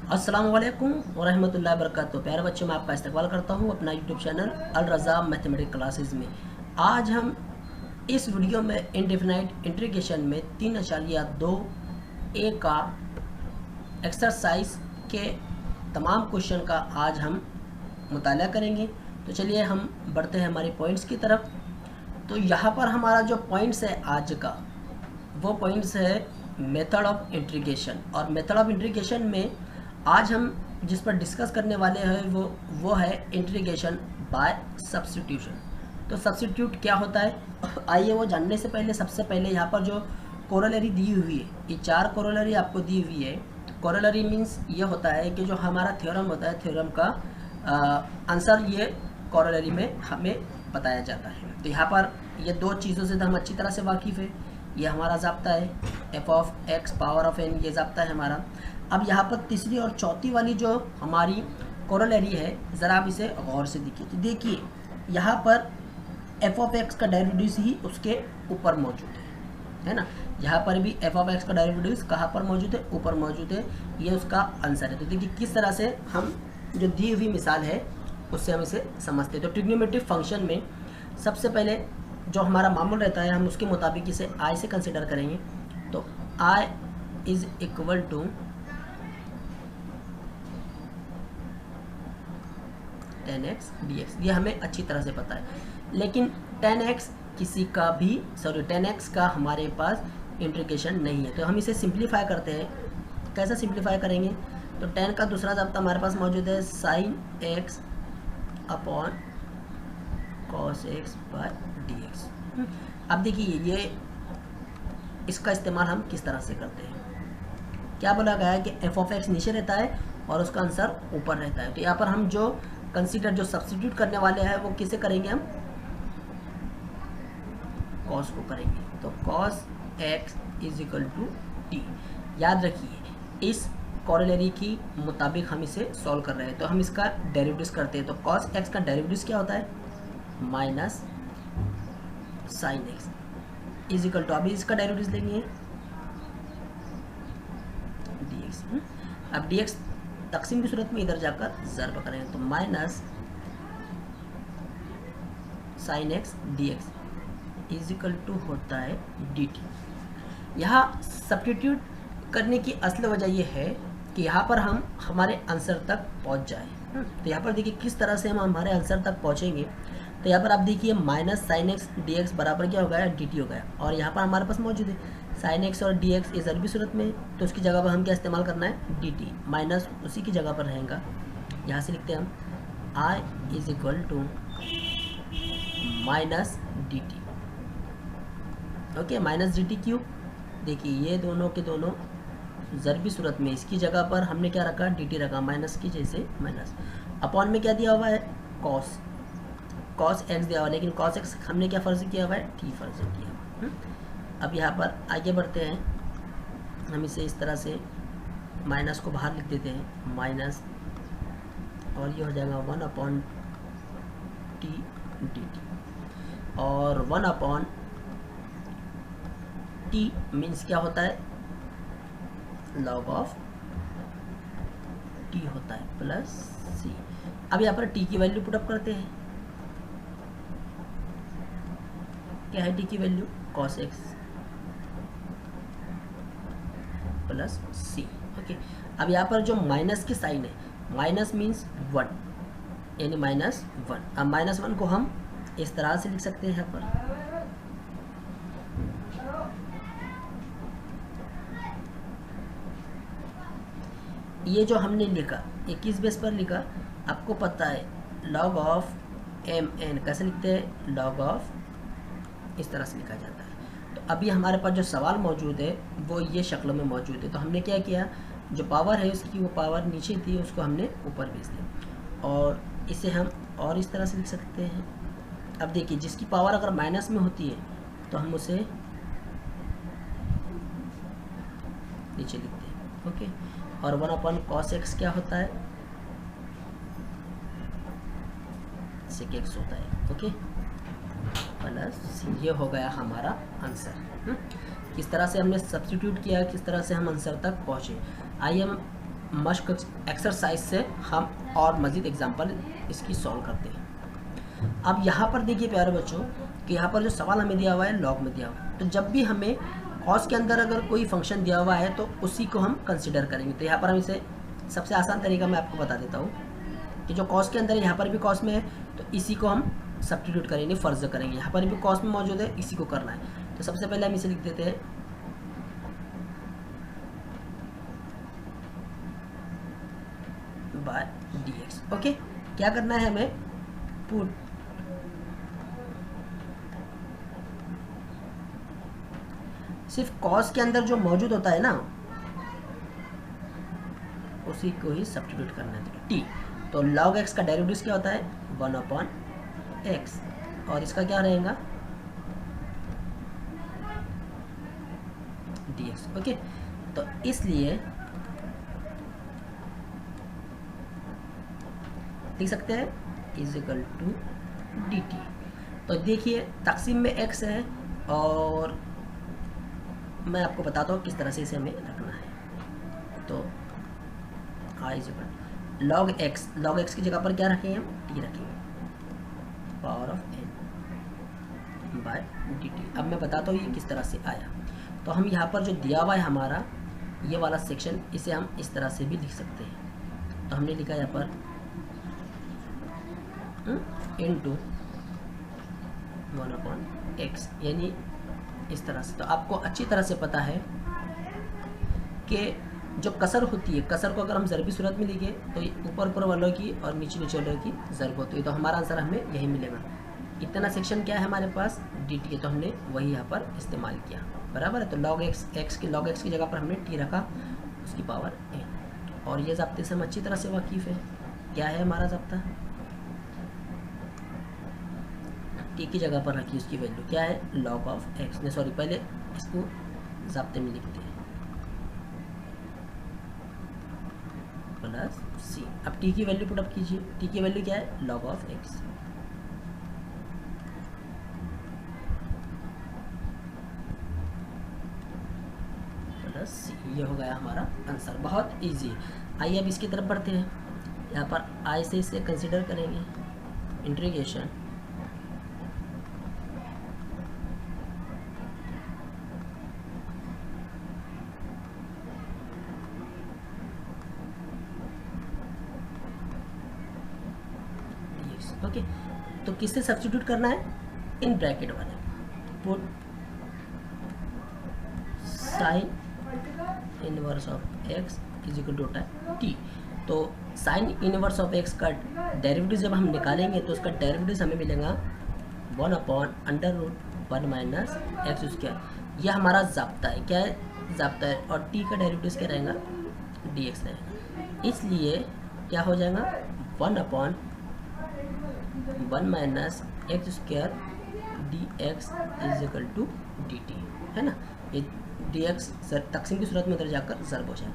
अस्सलामुअलैकुम वरहमतुल्लाहि वबरकातुहू। प्यारे बच्चों, मैं आपका इस्तकबाल करता हूँ अपना यूट्यूब चैनल अल रज़ा मैथमेटिक्स क्लासेस में। आज हम इस वीडियो में इंडेफिनाइट इंटीग्रेशन में 3.2 ए का एक्सरसाइज के तमाम क्वेश्चन का आज हम मुताला करेंगे। तो चलिए हम बढ़ते हैं हमारे पॉइंट्स की तरफ। तो यहाँ पर हमारा जो पॉइंट्स है आज का, वो पॉइंट्स है मेथड ऑफ इंटीग्रेशन। और मेथड ऑफ इंटीग्रेशन में आज हम जिस पर डिस्कस करने वाले हैं वो है इंटीग्रेशन बाय सब्स्टिट्यूशन। तो सब्स्टिट्यूट क्या होता है, आइए वो जानने से पहले सबसे पहले यहाँ पर जो कोरोलरी दी हुई है, ये 4 कोरोलरी आपको दी हुई है। कोरोलरी मीन्स ये होता है कि जो हमारा थ्योरम होता है, थ्योरम का आंसर ये कोरोलरी में हमें बताया जाता है। तो यहाँ पर ये 2 चीज़ों से तो हम अच्छी तरह से वाकिफ़ है। ये हमारा ज़ाब्ता है f of x power of n, ये ज़ाब्ता है हमारा। अब यहाँ पर तीसरी और चौथी वाली जो हमारी कोरोलरी है, ज़रा आप इसे गौर से देखिए। तो देखिए यहाँ पर f ऑफ x का डेरिवेटिव ही उसके ऊपर मौजूद है ना। यहाँ पर भी f ऑफ x का डेरिवेटिव कहाँ पर मौजूद है, ऊपर मौजूद है। ये उसका आंसर है। तो देखिए किस तरह से हम जो दी हुई मिसाल है उससे हम इसे समझते हैं। तो ट्रिग्नोमेट्रिक फंक्शन में सबसे पहले जो हमारा मामूल रहता है, हम उसके मुताबिक इसे i से कंसिडर करेंगे। तो i is equal to 10x dx, ये हमें अच्छी तरह से पता है। लेकिन 10x किसी का भी 10x का हमारे पास इंटीग्रेशन नहीं है। तो हम इसे सिंप्लीफाई करते हैं। कैसे सिंप्लीफाई करेंगे, तो 10 का दूसरा ज़ाब्ता हमारे पास मौजूद है sin x upon cos x by dx। अब देखिए ये इसका इस्तेमाल हम किस तरह से करते हैं। क्या बोला गया है कि f ऑफ x नीचे रहता है और उसका आंसर ऊपर रहता है। तो यहाँ पर हम जो कंसीडर जो सब्स्टिट्यूट करने वाले हैं वो किसे करेंगे, हम cos को करेंगे। तो cos x is equal to t। याद रखिए इस कोरोलरी की मुताबिक हम इसे सॉल्व कर रहे हैं। तो हम इसका डेरिवेटिव्स करते हैं। तो cos x का डेरिवेटिव्स क्या होता है, minus sin x is equal to, अभी इसका डेरिवेटिव्स लेंगे dx। अब dx तकसीम की सूरत में इधर जाकर ज़र्ब करेंगे। तो minus sin x dx is equal to होता है dt। यहाँ सब्स्टिट्यूट करने की असल वजह यह है कि यहाँ पर हम हमारे आंसर तक पहुँच जाए। तो यहाँ पर देखिए किस तरह से हम हमारे आंसर तक पहुँचेंगे। तो यहाँ पर आप देखिए माइनस sin x dx बराबर क्या हो गया, dt हो गया। और यहाँ पर हमारे पास मौजूद है sin x और dx इस अरबी सूरत में, तो उसकी जगह पर हम क्या इस्तेमाल करना है, dt। माइनस उसी की जगह पर रहेगा। यहाँ से लिखते हैं हम i is equal to minus dt। Okay, minus dt क्यों, देखिए ये दोनों के दोनों ज़रबी सूरत में, इसकी जगह पर हमने क्या रखा, dt रखा, माइनस की जैसे माइनस। अपॉन में क्या दिया हुआ है, cos x दिया हुआ, लेकिन cos x हमने क्या फ़र्ज किया हुआ है, t फ़र्ज किया हुआ। अब यहाँ पर आगे बढ़ते हैं, हम इसे इस तरह से माइनस को बाहर लिख देते हैं, माइनस, और ये हो जाएगा 1 अपॉन t dt। और 1 अपॉन t मीन्स क्या होता है, लॉग ऑफ t होता है, प्लस c। अब यहाँ पर t की वैल्यू पुटअप करते हैं। क्या है t की value, cos x plus c। Okay, अब यहाँ पर जो माइनस की साइन है, माइनस मीन्स 1, यानी -1। अब -1 को हम इस तरह से लिख सकते हैं यहाँ पर, ये जो हमने लिखा 21 बेस पर लिखा, आपको पता है लॉग ऑफ mn कैसे लिखते हैं, लॉग ऑफ इस तरह से लिखा जाता है। तो अभी हमारे पास जो सवाल मौजूद है वो ये शक्लों में मौजूद है। तो हमने क्या किया, जो पावर है उसकी वो पावर नीचे थी, उसको हमने ऊपर भेज दिया। और इसे हम और इस तरह से लिख सकते हैं। अब देखिए जिसकी पावर अगर माइनस में होती है तो हम उसे नीचे लिखते हैं। ओके, और 1 अपॉन cos x क्या होता है, sec x होता है। Okay, plus C. ये हो गया हमारा आंसर। किस तरह से हमने सब्स्टिट्यूट किया, किस तरह से हम आंसर तक पहुँचे। आइए हम मश्क एक्सरसाइज से हम और मज़ीद एग्जांपल इसकी सॉल्व करते हैं। अब यहाँ पर देखिए प्यारे बच्चों कि यहाँ पर जो सवाल हमें दिया हुआ है लॉग में दिया हुआ है, तो जब भी हमें कॉस के अंदर अगर कोई फंक्शन दिया हुआ है तो उसी को हम कंसिडर करेंगे। तो यहाँ पर हम इसे सबसे आसान तरीका मैं आपको बता देता हूँ कि जो कॉस के अंदर है, यहाँ पर भी कॉस में है तो इसी को हम सब्स्टिट्यूट करेंगे, फ़र्ज करेंगे। यहाँ पर भी कॉस में मौजूद है, इसी को करना है। तो सबसे पहले हम इसे लिख देते हैं बाय dx। ओके, क्या करना है हमें, पुट सिर्फ कॉस के अंदर जो मौजूद होता है ना उसी को ही सब्स्टिट्यूट करना है। टी तो log x का डेरिवेटिव क्या होता है 1/x और इसका क्या रहेगा dx। ओके, तो इसलिए लिख सकते हैं is equal to d t. तो देखिए तकसीम में x है और मैं आपको बताता हूँ किस तरह से इसे हमें रखना है। तो i is equal log x की जगह पर क्या रखेंगे हम, t रखेंगे, power of n by d t. अब मैं बताता हूँ ये किस तरह से आया। तो हम यहाँ पर जो दिया हुआ है हमारा ये वाला सेक्शन, इसे हम इस तरह से भी लिख सकते हैं। तो हमने लिखा यहाँ पर इंटू 1/x, यानी इस तरह से। तो आपको अच्छी तरह से पता है कि जो कसर होती है, कसर को अगर हम ज़रबी सूरत में लिखे तो ऊपर ऊपर वालों की और नीचे नीचे वालों की ज़रब होती है। तो हमारा आंसर हमें यही मिलेगा। इतना सेक्शन क्या है हमारे पास डी टी है, तो हमने वही यहाँ पर इस्तेमाल किया, बराबर है। तो log x की जगह पर हमने t रखा, उसकी पावर n। और ये ज़ब्ते से हम अच्छी तरह से वाकिफ़ है। क्या है हमारा ज़ब्ता, टी की जगह पर रखी, उसकी वैल्यू क्या है log ऑफ x ने, सॉरी पहले इसको ज़ब्ते में लिखते हैं प्लस सी। अब टी की वैल्यू पुटअप कीजिए, टी की वैल्यू क्या है log of x plus C. ये हो गया हमारा आंसर, बहुत इजी। आइए अब इसकी तरफ बढ़ते हैं। यहाँ पर आई से इसे कंसिडर करेंगे, इंटीग्रेशन ओके। तो किससे सब्स्टिट्यूट करना है, इन ब्रैकेट वाले, put sine inverse of x is equal to होता है t। तो साइन इनवर्स ऑफ x का डेरिवेटिव जब हम निकालेंगे तो उसका डेरिवेटिव हमें मिलेगा 1/√1 माइनस एक्स स्क्वायर। यह हमारा ज़ाब्ता है, क्या है ज़ाब्ता है, और t का डेरिवेटिव क्या रहेगा dx रहेगा। इसलिए क्या हो जाएगा 1/1 minus x square dx is equal to dt, है ना। ये dx तकसीम की सूरत में उधर जाकर ज़रब हो जाएगा,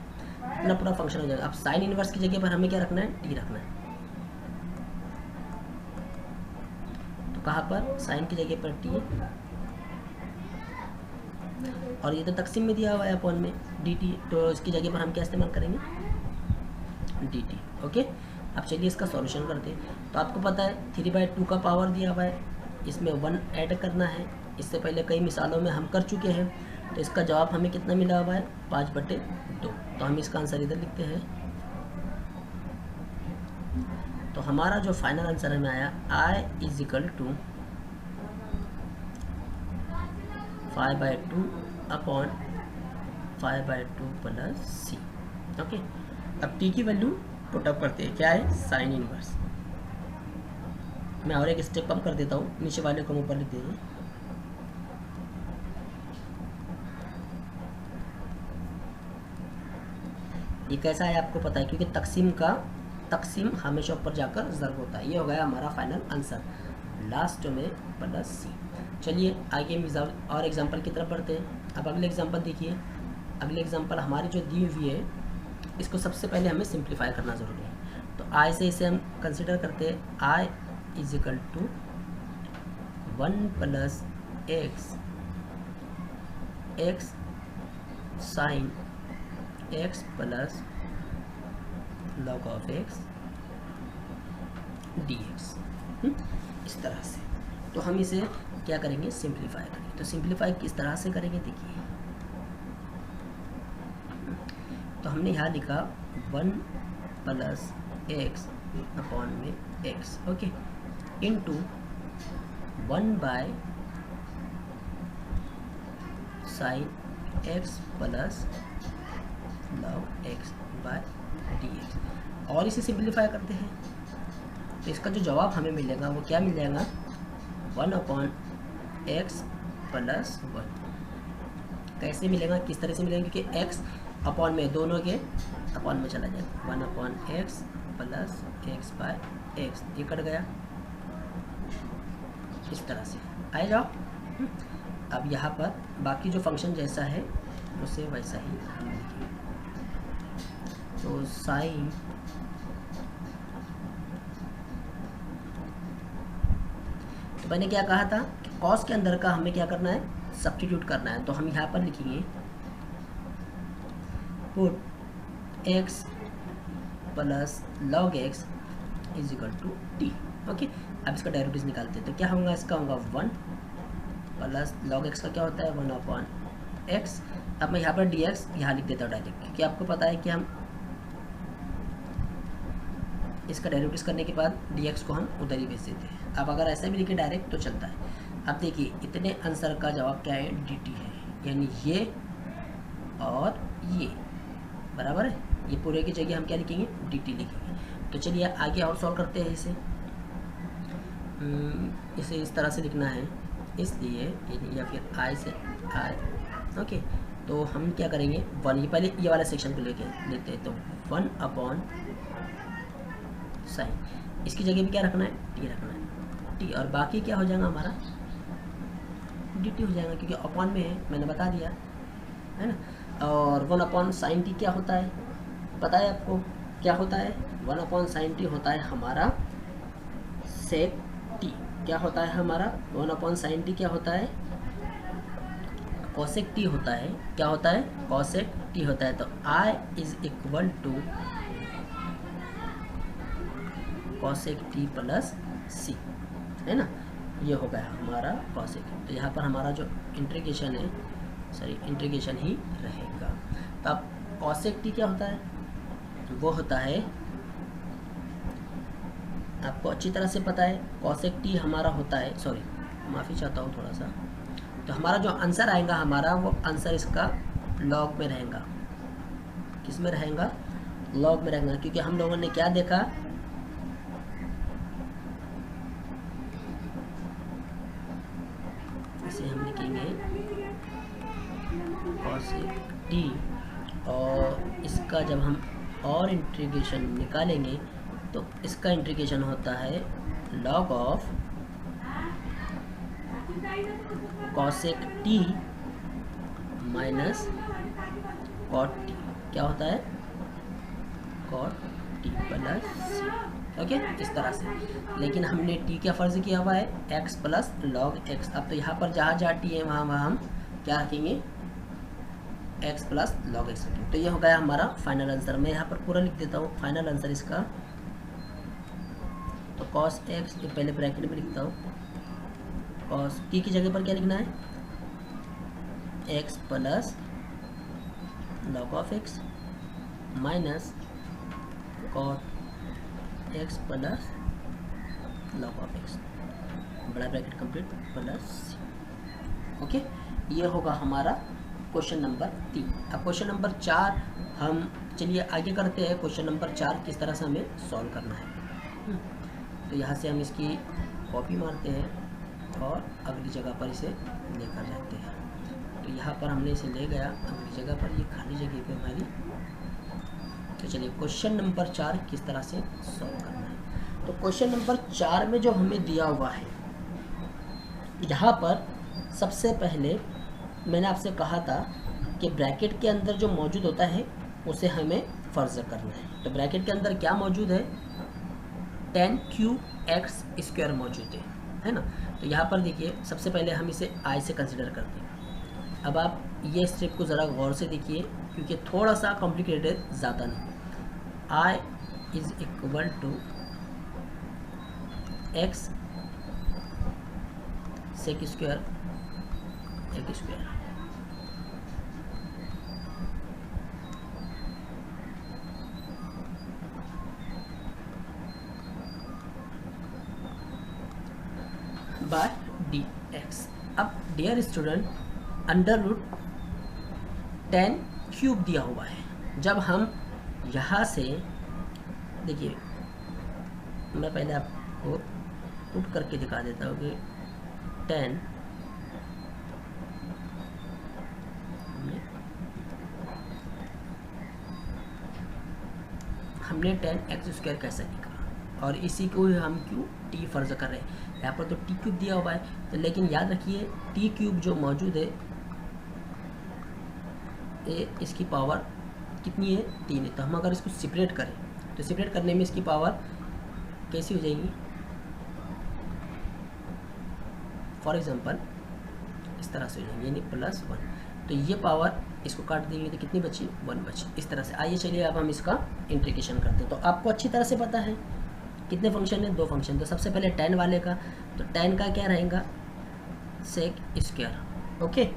अपना पूरा फंक्शन हो जाएगा। अब साइन इनवर्स की जगह पर हमें क्या रखना है, t रखना है। तो कहाँ पर साइन की जगह पर t, और ये तो तकसीम में दिया हुआ है अपॉन में dt, तो इसकी जगह पर हम क्या इस्तेमाल करेंगे dt। ओके, अब चलिए इसका सॉल्यूशन करते हैं। तो आपको पता है 3/2 का पावर दिया हुआ है, इसमें 1 ऐड करना है। इससे पहले कई मिसालों में हम कर चुके हैं। तो इसका जवाब हमें कितना मिला हुआ है 5/2। तो हम इसका आंसर इधर लिखते हैं। तो हमारा जो फाइनल आंसर हमें आया i is equal to 5/2 upon 5/2 plus c. Okay, अब t की वैल्यू पुटअप करते हैं, क्या है साइन इनवर्स। मैं और एक स्टेप कम कर देता हूँ, नीचे वाले को ऊपर लिख दीजिए। ये कैसा है आपको पता है, क्योंकि तकसीम हमेशा ऊपर जाकर ज़रब होता है। ये हो गया हमारा फाइनल आंसर, लास्ट में प्लस सी। चलिए आगे हम और एग्जांपल की तरफ बढ़ते हैं। अब अगले एग्जांपल देखिए। अगले एग्जांपल हमारी जो दी हुई है इसको सबसे पहले हमें सिंप्लीफाई करना ज़रूरी है। तो आई से इसे हम कंसिडर करते हैं, i is equal to 1 plus x sine x plus log of x d x. इस तरह से। तो हम इसे क्या करेंगे, सिंप्लीफाई करेंगे। तो सिंप्लीफाई किस तरह से करेंगे देखिए, तो हमने यहाँ लिखा 1 प्लस एक्स अपॉन में x, okay, into 1 by sine x plus log x by D x. और इसे सिंप्लीफाई करते हैं तो इसका जो जवाब हमें मिलेगा वो क्या मिल जाएगा, 1 अपॉन एक्स प्लस 1। कैसे मिलेगा, किस तरह से मिलेगा, क्योंकि एक्स अपॉन में दोनों के अपॉन में चला जाएगा। 1 upon x plus x by x, ये कट गया, इस तरह से आए जाओ। अब यहाँ पर बाकी जो फंक्शन जैसा है उसे वैसा ही हम लिखेंगे। तो साइन तो मैंने क्या कहा था कि कॉस के अंदर का हमें क्या करना है, सब्स्टिट्यूट करना है। तो हम यहाँ पर लिखेंगे put x plus log x is equal to t, okay. अब इसका डेरिवेटिव निकालते हैं तो क्या होगा, इसका होगा 1 प्लस लॉग एक्स का क्या होता है 1 अपॉन एक्स। अब मैं यहाँ पर डी एक्स यहाँ लिख देता हूँ डायरेक्ट, क्योंकि आपको पता है कि हम इसका डेरिवेटिव करने के बाद डी एक्स को हम उधर ही भेज देते हैं। अब अगर ऐसा भी लिखे डायरेक्ट तो चलता है। अब देखिए इतने आंसर का जवाब क्या है, डी टी है, यानी ये और ये बराबर है। ये पूरे की जगह हम क्या लिखेंगे, डी टी लिखेंगे। तो चलिए आगे और सॉल्व करते हैं इसे इस तरह से लिखना है, इसलिए या फिर आई से आई, ओके। तो हम क्या करेंगे 1, ये पहले ये वाला सेक्शन को लेते हैं। तो 1 अपॉन साइन, इसकी जगह भी क्या रखना है, टी रखना है, टी, और बाकी क्या हो जाएगा हमारा डी टी हो जाएगा, क्योंकि अपॉन में है, मैंने बता दिया है ना। और 1 अपॉन साइन टी क्या होता है, पता है आपको क्या होता है, 1 अपॉन साइन टी होता है हमारा सेक टी। क्या होता है हमारा 1 अपॉन साइन टी क्या होता है, कॉसेक टी होता है। क्या होता है, कॉसेक टी होता है। तो I is equal to cosec T plus C, है ना, ये हो गया हमारा कॉसेक। तो यहाँ पर हमारा जो इंटीग्रेशन है, सॉरी इंटीग्रेशन ही रहेगा। तो अब कॉसेक टी क्या होता है, वो होता है, आपको अच्छी तरह से पता है, कॉसेक टी हमारा होता है, सॉरी माफ़ी चाहता हूँ थोड़ा सा। तो हमारा जो आंसर आएगा हमारा, वो आंसर इसका लॉग में रहेगा। किस में रहेगा, लॉग में रहेगा, क्योंकि हम लोगों ने क्या देखा, इसे हम लिखेंगे कॉसेक टी, और इसका जब हम और इंटीग्रेशन निकालेंगे तो इसका इंटीग्रेशन होता है log of cosec t minus cot t. क्या होता है, cot t plus c, okay, इस तरह से। लेकिन हमने टी क्या फ़र्ज़ किया हुआ है, एक्स प्लस लॉग एक्स। अब तो यहाँ पर जहाँ जहाँ टी है वहाँ हम क्या रखेंगे, एक्स प्लस लॉग एक्स रखेंगे। तो ये हो गया हमारा फाइनल आंसर। मैं यहाँ पर पूरा लिख देता हूँ फाइनल आंसर इसका। तो कॉस एक्स, ये पहले ब्रैकेट में लिखता हूँ, कॉस टी की जगह पर क्या लिखना है, x plus log of x minus cot x plus log of x, बड़ा ब्रैकेट कंप्लीट प्लस, ओके। ये होगा हमारा क्वेश्चन नंबर 3। अब क्वेश्चन नंबर 4 हम चलिए आगे करते हैं। क्वेश्चन नंबर 4 किस तरह से हमें सॉल्व करना है। तो यहाँ से हम इसकी कॉपी मारते हैं और अगली जगह पर इसे लेकर जाते हैं। तो यहाँ पर हमने इसे ले गया अगली जगह पर, ये खाली जगह पे हमारी। तो चलिए क्वेश्चन नंबर 4 किस तरह से सॉल्व करना है। तो क्वेश्चन नंबर 4 में जो हमें दिया हुआ है, यहाँ पर सबसे पहले मैंने आपसे कहा था कि ब्रैकेट के अंदर जो मौजूद होता है उसे हमें फ़र्ज़ करना है। तो ब्रैकेट के अंदर क्या मौजूद है, 10 क्यूब एक्स स्क्वायर मौजूद है ना। तो यहाँ पर देखिए सबसे पहले हम इसे आई से कंसिडर करते हैं। अब आप ये स्टेप को ज़रा गौर से देखिए क्योंकि थोड़ा सा कॉम्प्लिकेटेड, ज़्यादा नहीं। I is equal to X sec square एक स्क्वायर। By D X. अब dear student, under root 10 cube दिया हुआ है। जब हम यहाँ से देखिए, मैं पहले आपको पुट करके दिखा देता हूँ कि 10 हमने 10x स्क्वायर कैसे लिखा और इसी को हम क्यों टी फर्ज कर रहे हैं। यहाँ पर तो टी क्यूब दिया हुआ है, तो लेकिन याद रखिए टी क्यूब जो मौजूद है ये इसकी पावर कितनी है, 3 है। तो हम अगर इसको सेपरेट करें तो सेपरेट करने में इसकी पावर कैसी हो जाएगी, फॉर एग्जांपल इस तरह से हो जाएगी, यानी +1। तो ये पावर इसको काट देंगे तो कितनी बची, 1 बची। इस तरह से आइए चलिए अब हम इसका इंटीग्रेशन करते हैं। तो आपको अच्छी तरह से पता है कितने फंक्शन है, 2 फंक्शन। तो सबसे पहले 10 वाले का, तो 10 का क्या रहेगा, सेक स्क्वायर, ओके।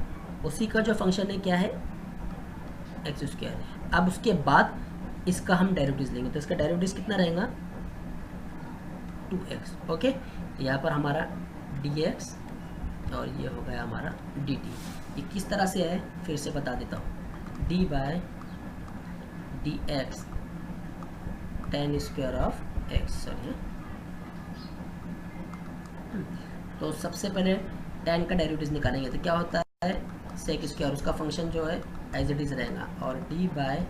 उसी का जो फंक्शन है क्या है, एक्स स्क्वायर। अब उसके बाद इसका हम डेरिवेटिव लेंगे, तो इसका डेरिवेटिव कितना रहेगा, 2x, ओके। यहाँ पर हमारा dx और ये हो गया हमारा dt। ये किस तरह से है फिर से बता देता हूँ, d by D x 10 square of x, sorry. तो सबसे पहले 10 का डेरिवेटिव निकालेंगे तो क्या होता है, सेक स्क्वायर, उसका फंक्शन जो है एज इट इज रहेगा, और d by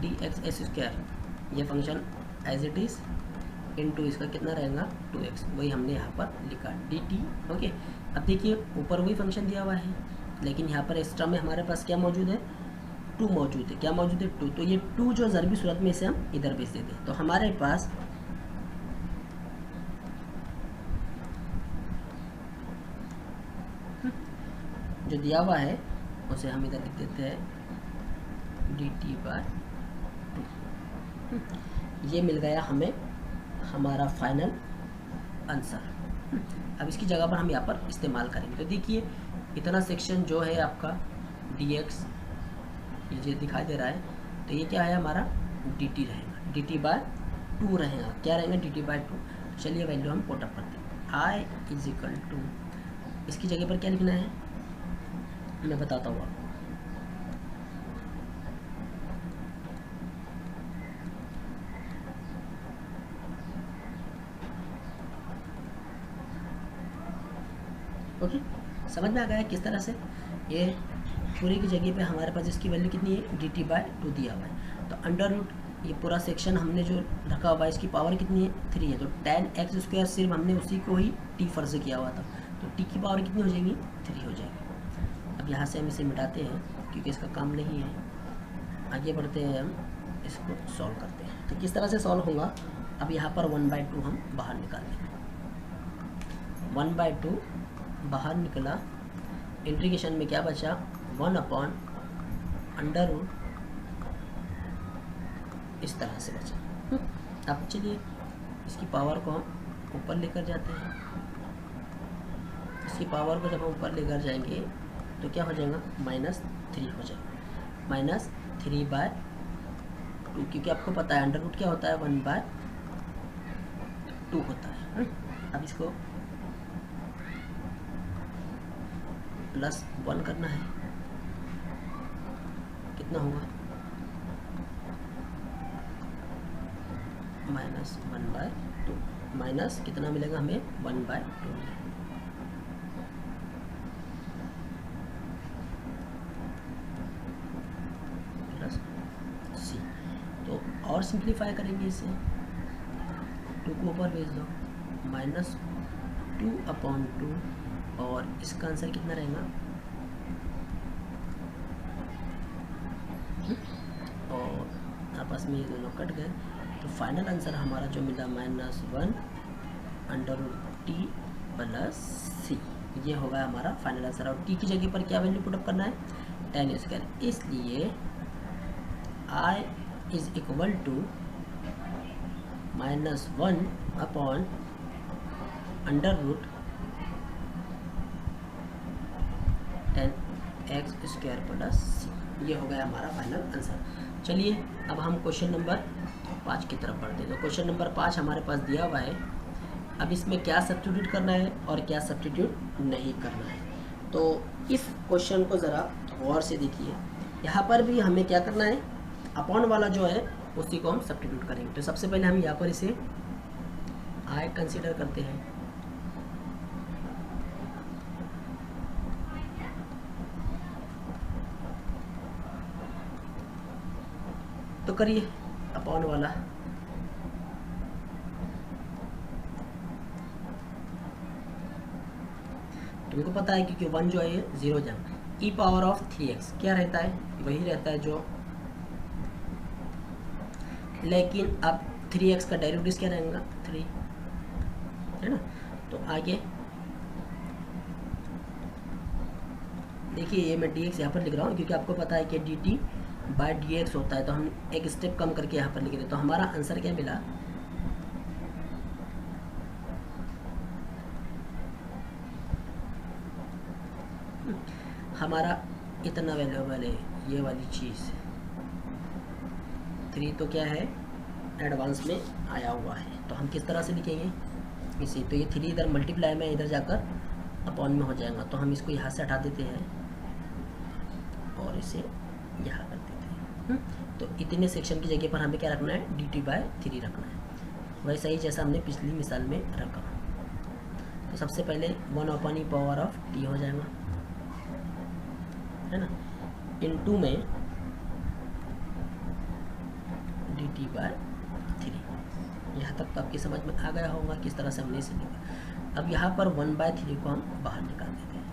D X S square, ये function as it is into इसका कितना रहेगा, 2x, वही हमने यहाँ पर लिखा dt, ओके। अब देखिए ऊपर वही फंक्शन दिया हुआ है, लेकिन यहाँ पर एक्स्ट्रा में हमारे पास क्या मौजूद है, 2 मौजूद है। क्या मौजूद है, 2। तो ये 2 जो ज़रूरी सूरत में इसे हम इधर भेज देते हैं। तो हमारे पास जो दिया हुआ है उसे हम इधर लिख देते हैं dt/2। ये मिल गया हमें हमारा फाइनल आंसर। अब इसकी जगह पर हम यहाँ पर इस्तेमाल करेंगे। तो देखिए इतना सेक्शन जो है आपका dx, ये दिखाई दे रहा है, तो ये क्या है हमारा dt रहेगा, dt/2 रहेगा। क्या रहेगा, dt/2। चलिए वैल्यू हम पुट अप करते हैं, i इज इक्वल टू, इसकी जगह पर क्या लिखना है मैं बताता हूँ आपको। ओके, समझ में आ गया किस तरह से। ये पूरी की जगह पे हमारे पास इसकी वैल्यू कितनी है, dt/2 दिया हुआ है। तो अंडर रूट ये पूरा सेक्शन हमने जो रखा हुआ है इसकी पावर कितनी है, 3 है। तो 10x स्क्वायर सिर्फ हमने उसी को ही t फर्ज किया हुआ था, तो t की पावर कितनी हो जाएगी, 3 हो जाएगी। अब यहाँ से हम इसे मिटाते हैं क्योंकि इसका काम नहीं है। आगे बढ़ते हैं, हम इसको सॉल्व करते हैं। तो किस तरह से सॉल्व होगा, अब यहाँ पर 1/2 हम बाहर निकाल देंगे। 1/2 बाहर निकला, इंटीग्रेशन में क्या बचा, 1/√, इस तरह से बचा। अब चलिए इसकी पावर को हम ऊपर लेकर जाते हैं। इसकी पावर को जब हम ऊपर लेकर जाएंगे तो क्या हो जाएगा, -3 हो जाएगा, -3/2, क्योंकि आपको पता है अंडर रूट क्या होता है, 1/2 होता है। अब इसको +1 करना है, कितना होगा, -1/2, माइनस कितना मिलेगा हमें, 1/2 मिलेगा। तो और सिंप्लीफाई करेंगे इसे, 2 को ऊपर भेज दो, -2/2, और इसका आंसर कितना रहेगा, और आपस में ये दोनों कट गए। तो फाइनल आंसर हमारा जो मिला, -1/√t प्लस सी, ये होगा हमारा फाइनल आंसर। और टी की जगह पर क्या वैल्यू पुटअप करना है, tan स्क्वायर, इसलिए I is equal to -1 upon under root tan x² plus C, ये हो गया हमारा फाइनल आंसर। चलिए अब हम क्वेश्चन नंबर 5 की तरफ बढ़ते हैं। तो क्वेश्चन नंबर 5 हमारे पास दिया हुआ है। अब इसमें क्या सब्स्टिट्यूट करना है और क्या सब्स्टिट्यूट नहीं करना है, तो इस क्वेश्चन को ज़रा गौर से देखिए। यहाँ पर भी हमें क्या करना है, अपॉन वाला जो है उसी को हम सब्स्टिट्यूट करेंगे। तो सबसे पहले हम यहाँ पर इसे आई कंसीडर करते हैं। तो करिए अपॉन वाला, तुमको पता है क्योंकि 1 जो है ये 0 जाएगा। ई पावर ऑफ 3x क्या रहता है, वही रहता है जो, लेकिन अब 3x का डेरिवेटिव क्या रहेगा, 3 है ना। तो आगे देखिए, ये मैं dx यहाँ पर लिख रहा हूँ क्योंकि आपको पता है कि dt बाय dx होता है, तो हम एक स्टेप कम करके यहाँ पर लिख रहे हैं। तो हमारा आंसर क्या मिला, हमारा इतना वैल्यूएबल है ये वाली चीज़। 3 तो क्या है, एडवांस में आया हुआ है, तो हम किस तरह से लिखेंगे इसे। तो ये 3 इधर मल्टीप्लाई में इधर जाकर अपॉन में हो जाएगा, तो हम इसको यहाँ से हटा देते हैं और इसे यहाँ कर देते हैं। तो इतने सेक्शन की जगह पर हमें क्या रखना है, dt/3 रखना है, वैसा ही जैसा हमने पिछली मिसाल में रखा। तो सबसे पहले 1/e⁻t हो जाएगा, है ना, इनटू में dt/3। यहाँ तक तो आपकी समझ में आ गया होगा किस तरह से हमने इसे लिखा। अब यहाँ पर 1/3 को हम बाहर निकाल देते हैं।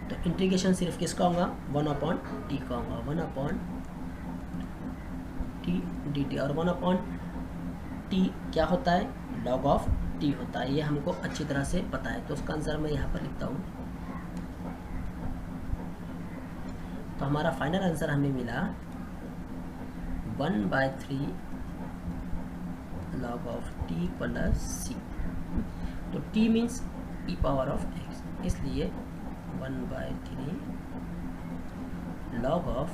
तो इंटीग्रेशन सिर्फ किसका होगा, 1/t का होगा, 1/t dt। और 1/t क्या होता है, log ऑफ t होता है, ये हमको अच्छी तरह से पता है। तो उसका आंसर मैं यहाँ पर लिखता हूँ। तो हमारा फाइनल आंसर हमें मिला 1/3 log ऑफ t प्लस सी। तो t means e power of x, इसलिए 1/3 log of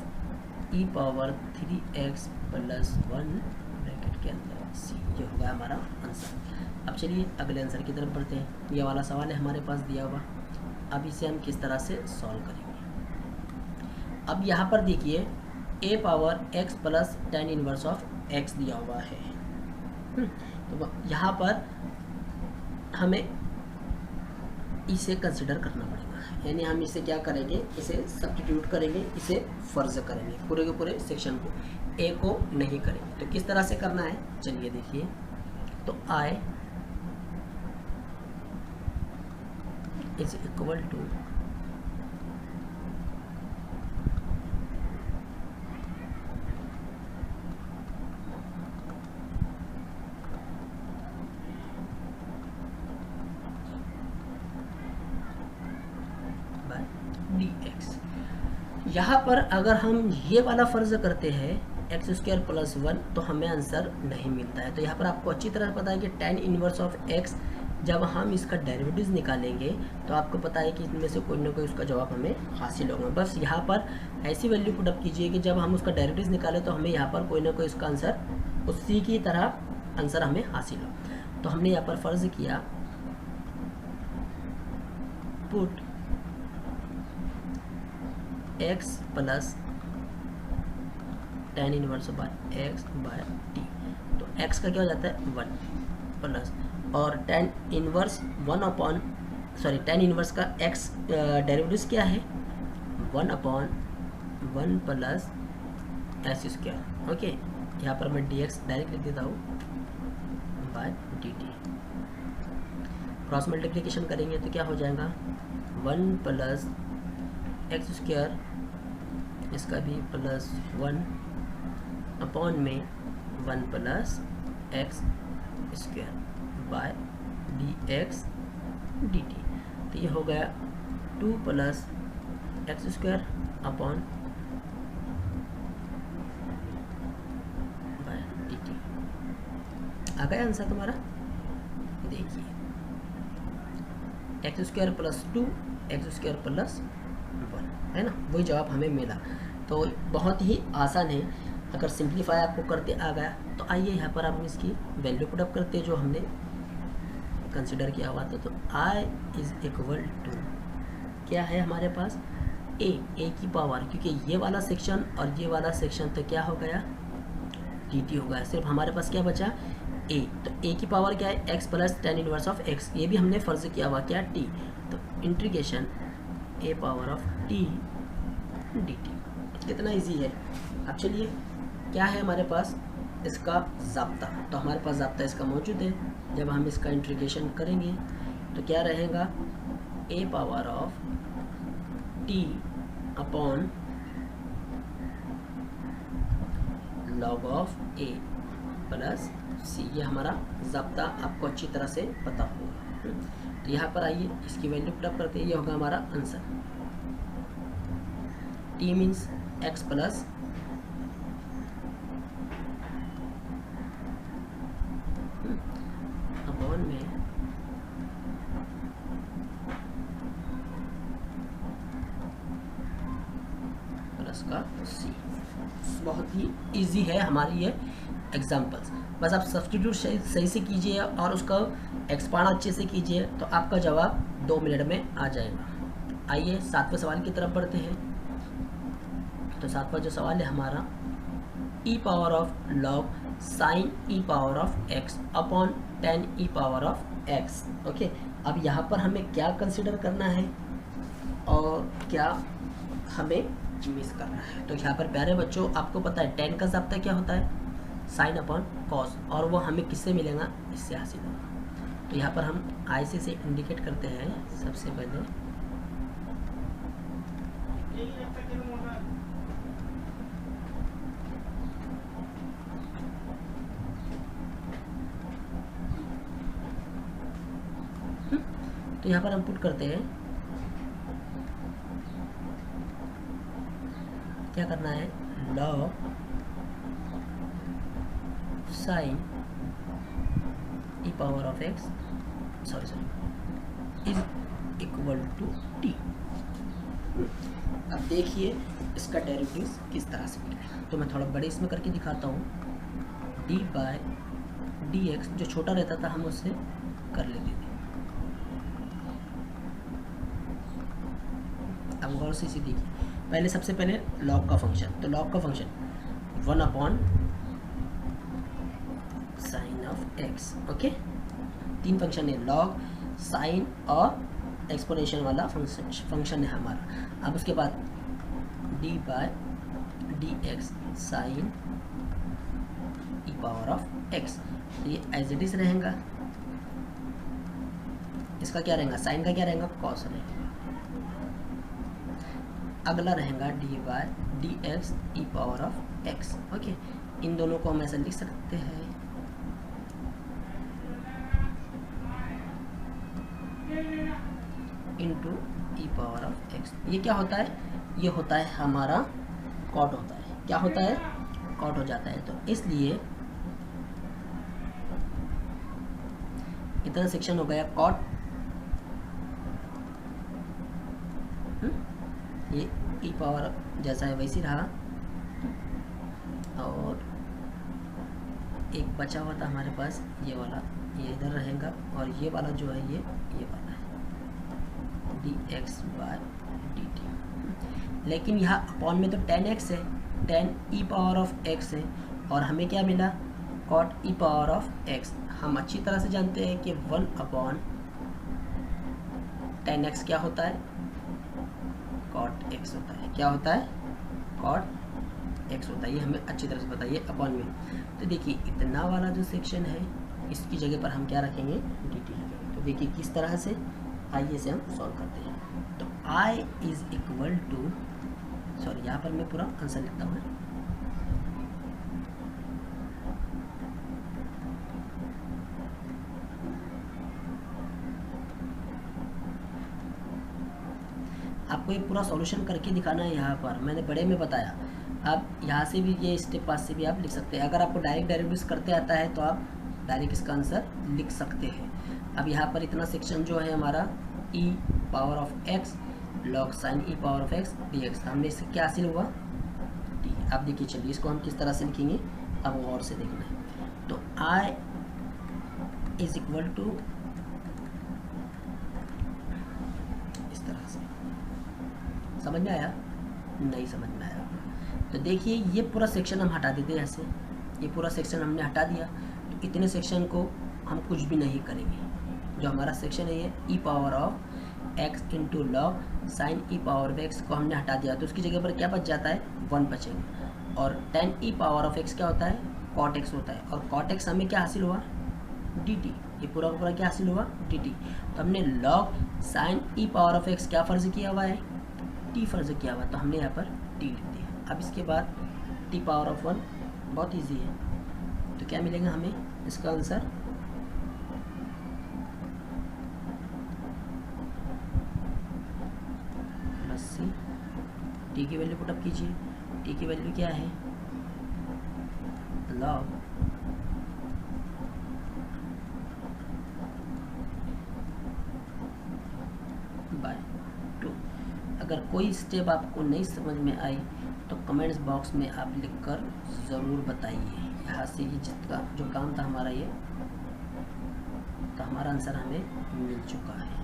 e power 3x plus 1 bracket के अंदर c, ये होगा हमारा आंसर। अब चलिए अगले आंसर की तरफ बढ़ते हैं। ये वाला सवाल है हमारे पास दिया हुआ, अब इसे हम किस तरह से सॉल्व करेंगे। अब यहाँ पर देखिए a power x plus tan inverse of x दिया हुआ है। तो यहाँ पर हमें इसे कंसिडर करना पड़ेगा, यानी हम इसे क्या करेंगे, इसे सब्स्टिट्यूट करेंगे, इसे फर्ज करेंगे, पूरे के पूरे सेक्शन को, a को नहीं करेंगे। तो किस तरह से करना है, चलिए देखिए। तो I is equal to dx। यहाँ पर अगर हम ये वाला फर्ज करते हैं x² प्लस 1 तो हमें आंसर नहीं मिलता है। तो यहाँ पर आपको अच्छी तरह पता है कि tan इनवर्स ऑफ x जब हम इसका डेरिवेटिव्स निकालेंगे तो आपको पता है कि इनमें से कोई ना कोई उसका जवाब हमें हासिल होगा। बस यहाँ पर ऐसी वैल्यू पुट अप कीजिए कि जब हम उसका डेरिवेटिव्स निकालें तो हमें यहाँ पर कोई ना कोई उसका आंसर उसी की तरह आंसर हमें हासिल हो। तो हमने यहाँ पर फर्ज किया put x plus tan inverse by x by t। तो x का क्या हो जाता है 1 प्लस, और tan इनवर्स tan इनवर्स का x डेरिवेटिव्स क्या है 1/1 प्लस s²। ओके, यहाँ पर मैं dx डायरेक्ट लिख देता हूँ बाय dt। क्रॉस मल्टीप्लिकेशन करेंगे तो क्या हो जाएगा 1 प्लस x², इसका भी प्लस 1 अपॉन में 1 plus x² bye dx dt। तो ये हो गया 2 plus x square upon dt। आ गया आंसर तुम्हारा। देखिए x square plus 2 x square plus 1 है ना, वही जवाब हमें मिला। तो बहुत ही आसान है। अगर सिंप्लीफाई आपको करते आ गया तो आइए यहाँ पर हम इसकी वैल्यू पुट अप करते हैं जो हमने कंसिडर किया हुआ था। तो i इज इक्वल टू क्या है हमारे पास a की पावर, क्योंकि ये वाला सेक्शन और ये वाला सेक्शन तो क्या हो गया dt हो गया। सिर्फ हमारे पास क्या बचा a। तो a की पावर क्या है x plus tan inverse of x, ये भी हमने फर्ज किया हुआ क्या t। तो integration a power of t dt। कितना इजी है। अब चलिए क्या है हमारे पास इसका ज़ाब्ता। तो हमारे पास ज़ाब्ता इसका मौजूद है। जब हम इसका इंटीग्रेशन करेंगे तो क्या रहेगा a power of t upon log of a plus c। ये हमारा ज़ाब्ता आपको अच्छी तरह से पता होगा। तो यहाँ पर आइए इसकी वैल्यू पुट अप करते हैं। ये होगा हमारा answer. t means x plus upon में प्लस का c। बहुत ही इजी है हमारी ये एग्जाम्पल्स। बस आप सब्स्टिट्यूट सही से कीजिए और उसका एक्सपांड अच्छे से कीजिए तो आपका जवाब 2 मिनट में आ जाएगा। आइए 7वें सवाल की तरफ बढ़ते हैं। तो 7वां जो सवाल है हमारा e power of log sine e power of x upon tan e power of x। Okay, अब यहाँ पर हमें क्या कंसिडर करना है और क्या हमें मिस करना है। तो यहाँ पर प्यारे बच्चों आपको पता है tan का ज़ाब्ता क्या होता है साइन अपॉन कॉस, और वो हमें किससे मिलेगा इससे हासिल होगा। तो यहाँ पर हम आई से इंडिकेट करते हैं सबसे पहले। तो यहाँ पर हम पुट करते हैं क्या करना है log sine e power of x is equal to t। अब देखिए इसका डेरिवेटिव किस तरह से मिलेगा। तो मैं थोड़ा बड़े इसमें करके दिखाता हूँ। d बाय dx जो छोटा रहता था हम उससे कर लेते थे। अब गौर से इसे देखिए। पहले सबसे पहले log का फंक्शन। तो log का फंक्शन 1 अपॉन sine of x। Okay, 3 function है log साइन और एक्सपोनेंशियल वाला फंक्शन है हमारा। अब उसके बाद d by dx sine e power of x। ये एज इट इज रहेगा। इसका क्या रहेगा साइन का क्या रहेगा कॉस रहेगा। अगला रहेगा D by D x E power of X. Okay, इन दोनों को हम ऐसे लिख सकते हैं into E power of X. ये क्या होता है ये होता है हमारा कॉट होता है। क्या होता है कॉट हो जाता है। तो इसलिए इतना सेक्शन हो गया कॉट। ये ई पावर जैसा है वैसे रहा और एक बचा हुआ था हमारे पास ये वाला, ये इधर रहेगा और ये वाला जो है ये वाला है d x by d t. लेकिन यहाँ अपॉन में तो टेन एक्स है, tan e power of x है और हमें क्या मिला cot e power of x. हम अच्छी तरह से जानते हैं कि 1 अपॉन टेन एक्स क्या होता है कॉट एक्स होता है। क्या होता है कॉट एक्स होता है। ये हमें अच्छी तरह से पता है ये अपॉन में। तो देखिए इतना वाला जो सेक्शन है इसकी जगह पर हम क्या रखेंगे डी टी रखेंगे। तो देखिए किस तरह से आइए से हम सॉल्व करते हैं। तो I is equal to sorry यहाँ पर मैं पूरा आंसर लिखता हूँ। आपको ये पूरा सॉल्यूशन करके दिखाना है। यहाँ पर मैंने बड़े में बताया, आप यहाँ से भी ये स्टेप 5 से भी आप लिख सकते हैं। अगर आपको डायरेक्ट डेरिवेटिव्स करते आता है तो आप डायरेक्ट इसका आंसर लिख सकते हैं। अब यहाँ पर इतना सेक्शन जो है हमारा e power of x log sine e power of x dx, हमने इससे क्या हासिल हुआ d। अब देखिए चलिए इसको हम किस तरह से लिखेंगे, अब और से देखना है। तो I इज इक्वल टू इस तरह से, समझ में आया? नहीं समझ में आया तो देखिए ये पूरा सेक्शन हम हटा देते हैं। ऐसे ये पूरा सेक्शन हमने हटा दिया, तो इतने सेक्शन को हम कुछ भी नहीं करेंगे। जो हमारा सेक्शन है ये e power of x into log sign e power of x को हमने हटा दिया, तो उसकी जगह पर क्या बच जाता है 1 बचेगा। और tan e power of x क्या होता है cot x होता है, और cot x हमें क्या हासिल हुआ dt। ये पूरा का पूरा क्या हासिल हुआ dt। तो हमने log sine e power of x क्या फ़र्ज किया हुआ है t फ़र्ज किया हुआ, तो हमने यहाँ पर t लिख दिया। अब इसके बाद t पावर ऑफ 1 बहुत इजी है, तो क्या मिलेगा हमें इसका आंसर प्लस सी। t की वैल्यू पुटअप कीजिए, t की वैल्यू क्या है log बाय 2। अगर कोई स्टेप आपको नहीं समझ में आई तो कमेंट्स बॉक्स में आप लिखकर ज़रूर बताइए। यहाँ से ये जितना जो काम था हमारा ये, तो हमारा आंसर हमें मिल चुका है।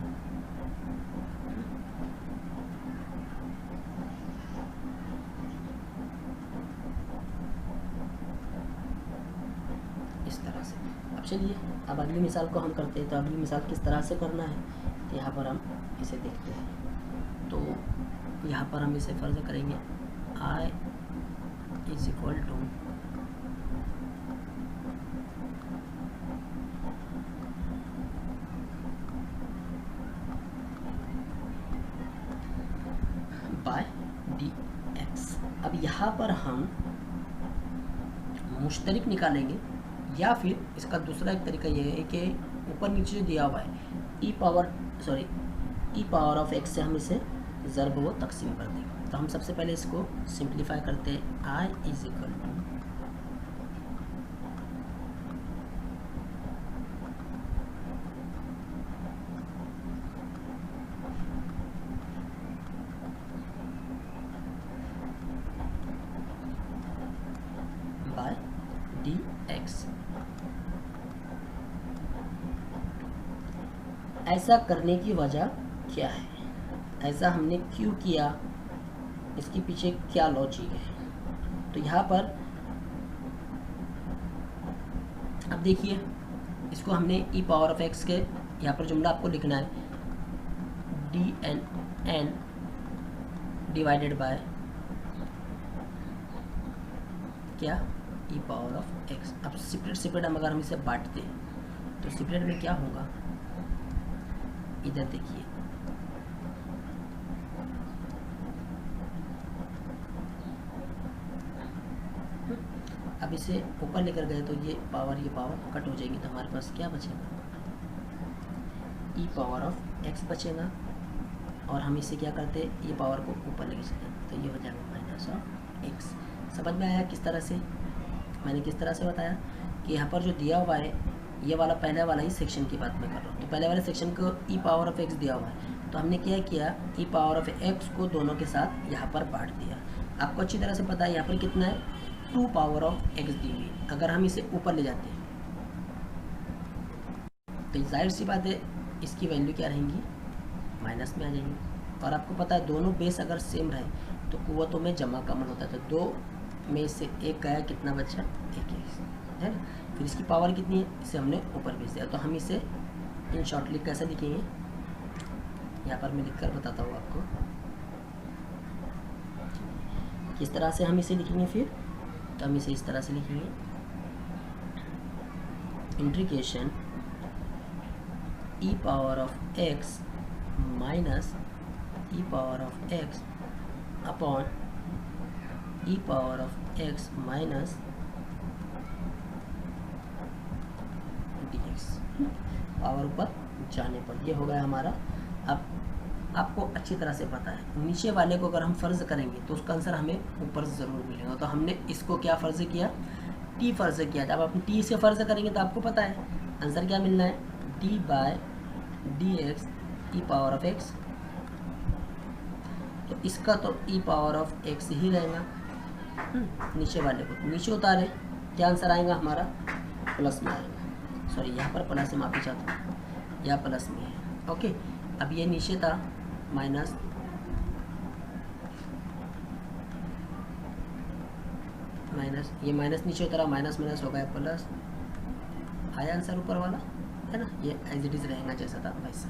इस तरह से। अब चलिए अब अगली मिसाल को हम करते हैं। तो अगली मिसाल किस तरह से करना है, तो यहाँ पर हम इसे देखते हैं। तो यहाँ पर हम इसे फर्ज करेंगे I is equal to by dx। अब यहाँ पर हम मुश्तरिक निकालेंगे, या फिर इसका दूसरा एक तरीका ये है कि ऊपर नीचे जो दिया हुआ है e पावर ऑफ x से हम इसे ज़र्ब व तकसीम कर देंगे। तो हम सबसे पहले इसको सिंप्लीफाई करते हैं। I is equal to by dx। ऐसा करने की वजह क्या है, ऐसा हमने क्यों किया, इसके पीछे क्या लॉजिक है। तो यहाँ पर अब देखिए इसको हमने e पावर ऑफ x के यहाँ पर जुमला आपको लिखना है dn डिवाइडेड बाय क्या e पावर ऑफ x। अब सेपरेट हम अगर हम इसे बांटते हैं तो सेपरेट में क्या होगा, इधर देखिए अब इसे ऊपर लेकर गए तो ये पावर कट हो जाएगी, तो हमारे पास क्या बचेगा e पावर ऑफ x बचेगा। और हम इसे क्या करते हैं ये पावर को ऊपर लेके चलते, तो ये हो जाएगा माइनस ऑफ x। समझ में आया किस तरह से, मैंने किस तरह से बताया कि यहाँ पर जो दिया हुआ है ये वाला पहले वाला ही सेक्शन की बात मैं कर रहा हूँ। तो पहले वाले सेक्शन को e पावर ऑफ x दिया हुआ है, तो हमने क्या किया e पावर ऑफ x को दोनों के साथ यहाँ पर बांट दिया। आपको अच्छी तरह से पता है यहाँ पर कितना है 2 पावर ऑफ x दी हुई। अगर हम इसे ऊपर ले जाते हैं तो जाहिर सी बात है इसकी वैल्यू क्या रहेंगी माइनस में आ जाएंगी। और आपको पता है दोनों बेस अगर सेम रहे तो कुव्वतों में जमा का अमल होता है। तो 2 में से 1 गया, कितना बचा 1 है ना। फिर इसकी पावर कितनी है, इसे हमने ऊपर भेज दिया। तो हम इसे इन शॉर्टली कैसे लिखेंगे, यहाँ पर मैं लिखकर बताता हूँ आपको किस तरह से हम इसे लिखेंगे। फिर तो हम इसे इस तरह से लिखेंगे integration e power of x minus e power of x upon e power of x minus dx। Power ऊपर जाने पर ये हो गया हमारा। अब आपको अच्छी तरह से पता है। नीचे वाले को अगर हम फ़र्ज़ करेंगे तो उसका आंसर हमें ऊपर से ज़रूर मिलेगा। तो हमने इसको क्या फ़र्ज़ किया, टी फ़र्ज़ किया। जब आप टी से फ़र्ज़ करेंगे तो आपको पता है आंसर क्या मिलना है, d by D x E power of x. तो इसका तो ई पावर ऑफ एक्स ही रहेगा। नीचे वाले को नीचे उतारे, क्या आंसर आएगा हमारा, प्लस में आएगा। सॉरी, यहाँ पर प्लस है, माफ़ी चाहता हूँ, यहाँ प्लस में है। ओके, अब ये नीचे था माइनस, माइनस, ये माइनस नीचे उतरा, माइनस माइनस हो गया प्लस, आया आंसर ऊपर वाला, है ना। ये एज इट इज़ रहेगा जैसा था वैसा।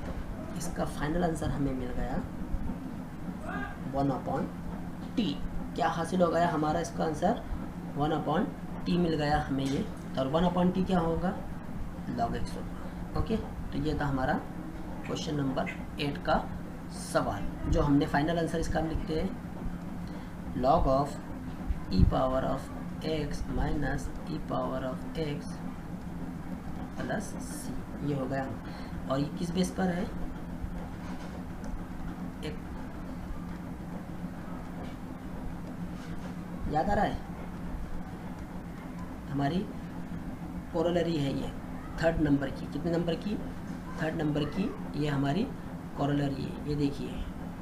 तो इसका फाइनल आंसर हमें मिल गया 1/t। क्या हासिल हो गया हमारा, इसका आंसर 1/t मिल गया हमें ये। और 1/t क्या होगा, log x होगा। ओके, तो ये था हमारा क्वेश्चन नंबर 8 का सवाल, जो हमने फाइनल आंसर इसका लिखते हैं log of E power of x minus E power of x plus c, ये हो गया। और ये किस बेस पर है, एक याद आ रहा है, हमारी कोरोलरी है ये, थर्ड नंबर की। कितने नंबर की, थर्ड नंबर की ये हमारी कोरोलरी है। ये देखिए,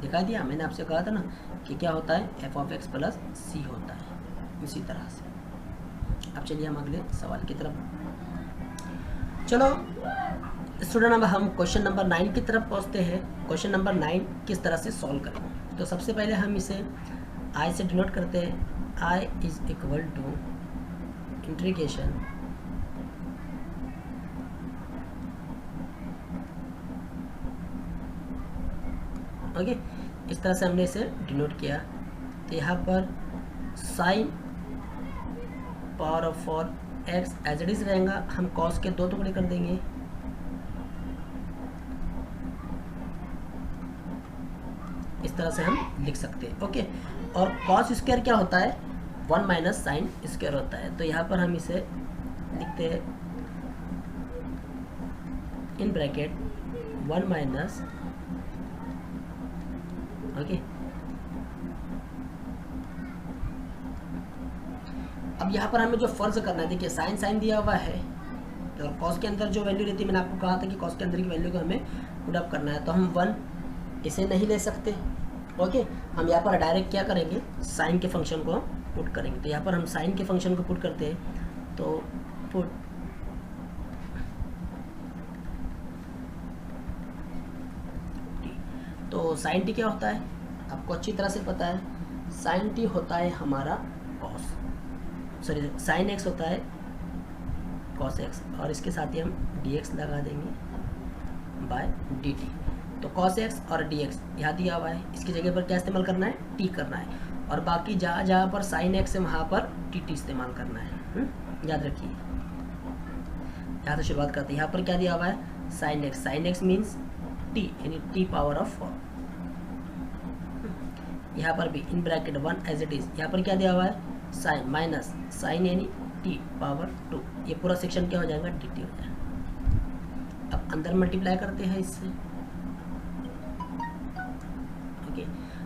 दिखा दिया मैंने आपसे, कहा था ना कि क्या होता है, एफ ऑफ एक्स प्लस सी होता है, इसी तरह से। अब चलिए हम अगले सवाल की तरफ, चलो स्टूडेंट, अब हम क्वेश्चन नंबर 9 की तरफ पहुंचते हैं। क्वेश्चन नंबर 9 किस तरह से सॉल्व करें, तो सबसे पहले हम इसे i से डिनोट करते हैं। i is equal to integration okay, इस तरह से हमने इसे डिनोट किया। तो यहाँ पर sine power of 4x as it is रहेगा, हम कॉस के 2 टुकड़े कर देंगे, इस तरह से हम लिख सकते हैं। ओके, और कॉस स्क्वायर क्या होता है, 1 माइनस साइन स्क्वायर होता है। तो यहाँ पर हम इसे लिखते हैं इन ब्रैकेट 1 माइनस, ओके। अब यहाँ पर हमें जो फर्ज करना है, देखिए साइन साइन दिया हुआ है और कॉस के अंदर जो वैल्यू रहती है, मैंने आपको कहा था कि कॉस के अंदर की वैल्यू को हमें पुट अप करना है। तो हम 1 इसे नहीं ले सकते। ओके, हम यहाँ पर डायरेक्ट क्या करेंगे, साइन के फंक्शन को पुट करेंगे। तो यहाँ पर हम साइन के फंक्शन को पुट करते हैं, तो पुट तो साइन टी क्या होता है, आपको अच्छी तरह से पता है, साइन टी होता है हमारा कॉस, सॉरी साइन एक्स होता है कॉस एक्स, और इसके साथ ही हम डी एक्स लगा देंगे बाय डी टी। तो कॉस एक्स और डी एक्स यहाँ दिया हुआ है, इसकी जगह पर क्या इस्तेमाल करना है, टी करना है, और बाकी जहाँ जहाँ पर साइन एक्स है वहाँ पर टी टी इस्तेमाल करना है। याद रखिए, यहाँ से शुरुआत करते हैं। यहाँ पर क्या दिया हुआ है, साइन एक्स मीन्स टी, यानी टी पावर ऑफ 4। यहाँ पर भी in bracket 1 as it is, यहाँ पर क्या दिया हुआ है, साइन माइनस साइन यानी टी पावर 2। ये पूरा सेक्शन क्या हो जाएगा, डी टी हो जाएगा। अब अंदर मल्टीप्लाई करते हैं इससे, ओके।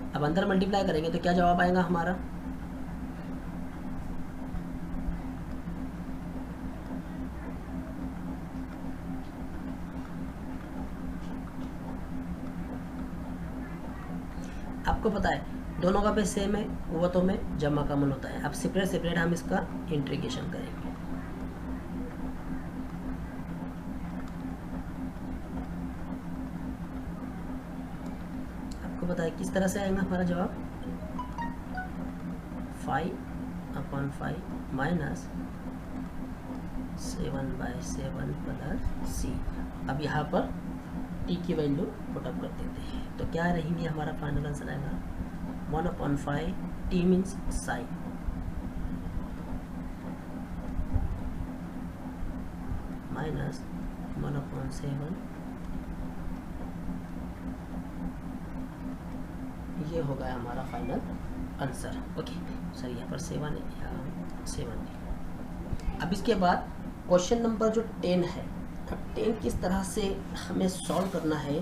अब अंदर मल्टीप्लाई करेंगे तो क्या जवाब आएगा हमारा, आपको पता है दोनों का बेस सेम है, कुव्वतों में जमा का मन होता है। अब सेपरेट सेपरेट हम इसका इंटीग्रेशन करेंगे। आपको पता है किस तरह से आएगा हमारा जवाब, 5/5 माइनस 7/7 प्लस सी। अब यहाँ पर टी की वैल्यू पुटअप कर देते हैं, तो क्या रहेंगे हमारा फाइनल आंसर आएगा 1/5, टी मीन्स साइन माइनस 1/7, ये हो गया हमारा फाइनल आंसर। ओके, सर यहाँ पर 7 है या 7 नहीं। अब इसके बाद क्वेश्चन नंबर जो 10 है, अब 10 किस तरह से हमें सॉल्व करना है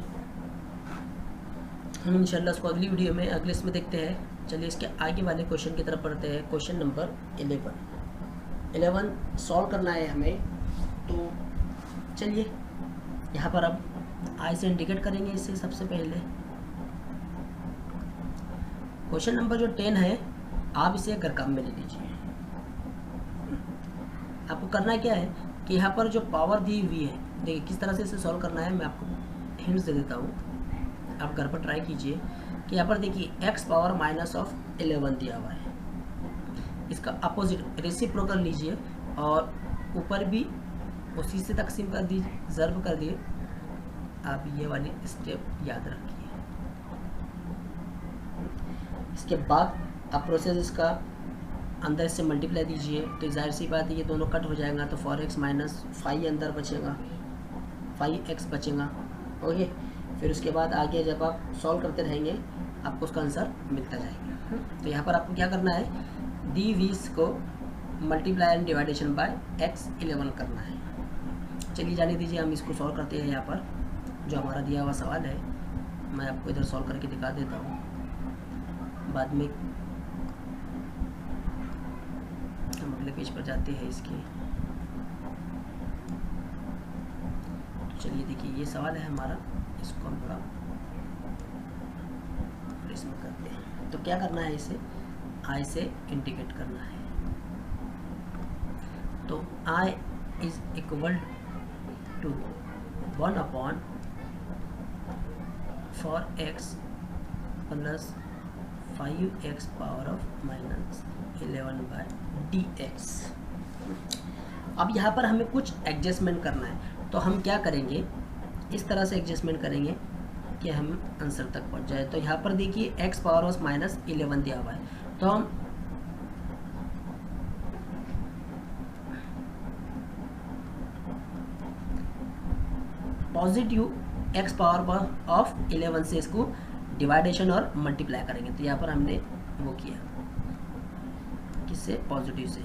हम इंशाल्लाह उसको अगली वीडियो में अगले इसमें देखते हैं। चलिए इसके आगे वाले क्वेश्चन की तरफ पढ़ते हैं। क्वेश्चन नंबर 11 सॉल्व करना है हमें। तो चलिए यहाँ पर अब आई से इंडिकेट करेंगे इससे सबसे पहले। क्वेश्चन नंबर जो 10 है, आप इसे घर काम में ले लीजिए। आपको करना क्या है कि यहाँ पर जो पावर दी हुई है, देखिए किस तरह से इसे सॉल्व करना है मैं आपको हिंट्स दे देता हूँ, आप घर पर ट्राई कीजिए। कि यहाँ पर देखिए x पावर -11 दिया हुआ है, इसका अपोजिट रेसिप्रोकल लीजिए और ऊपर भी उसी से तकसीम कर दीजिए, ज़र्ब कर दिए। आप ये वाली स्टेप याद रखिए। इसके बाद आप प्रोसेस इसका अंदर से मल्टीप्लाई दीजिए, तो जाहिर सी बात है ये दोनों कट हो जाएगा, तो 4x - 5 अंदर बचेगा, 5x बचेगा। ओके, फिर उसके बाद आगे जब आप सॉल्व करते रहेंगे आपको उसका आंसर मिलता जाएगा। तो यहाँ पर आपको क्या करना है, दी 20 को मल्टीप्लाई एंड डिवाइडेशन बाय x11 करना है। चलिए जाने दीजिए, हम इसको सॉल्व करते हैं। यहाँ पर जो हमारा दिया हुआ सवाल है मैं आपको इधर सॉल्व करके दिखा देता हूँ, बाद में हम अगले पेज पर जाते हैं इसके। तो चलिए देखिए ये सवाल है हमारा, इसको हम थोड़ा इसमें करते हैं। तो क्या करना है, इसे आई से इंडिकेट करना है। तो I is equal to 1/4x plus 5x power of -11/dx। अब यहाँ पर हमें कुछ एडजस्टमेंट करना है, तो हम क्या करेंगे, इस तरह से एडजस्टमेंट करेंगे कि हम आंसर तक पहुँच जाए। तो यहाँ पर देखिए x पावर ऑफ -11 दिया हुआ है, तो हम पॉजिटिव x पावर ऑफ 11 से इसको डिवाइडेशन और मल्टीप्लाई करेंगे। तो यहाँ पर हमने वो किया, किससे, पॉजिटिव से।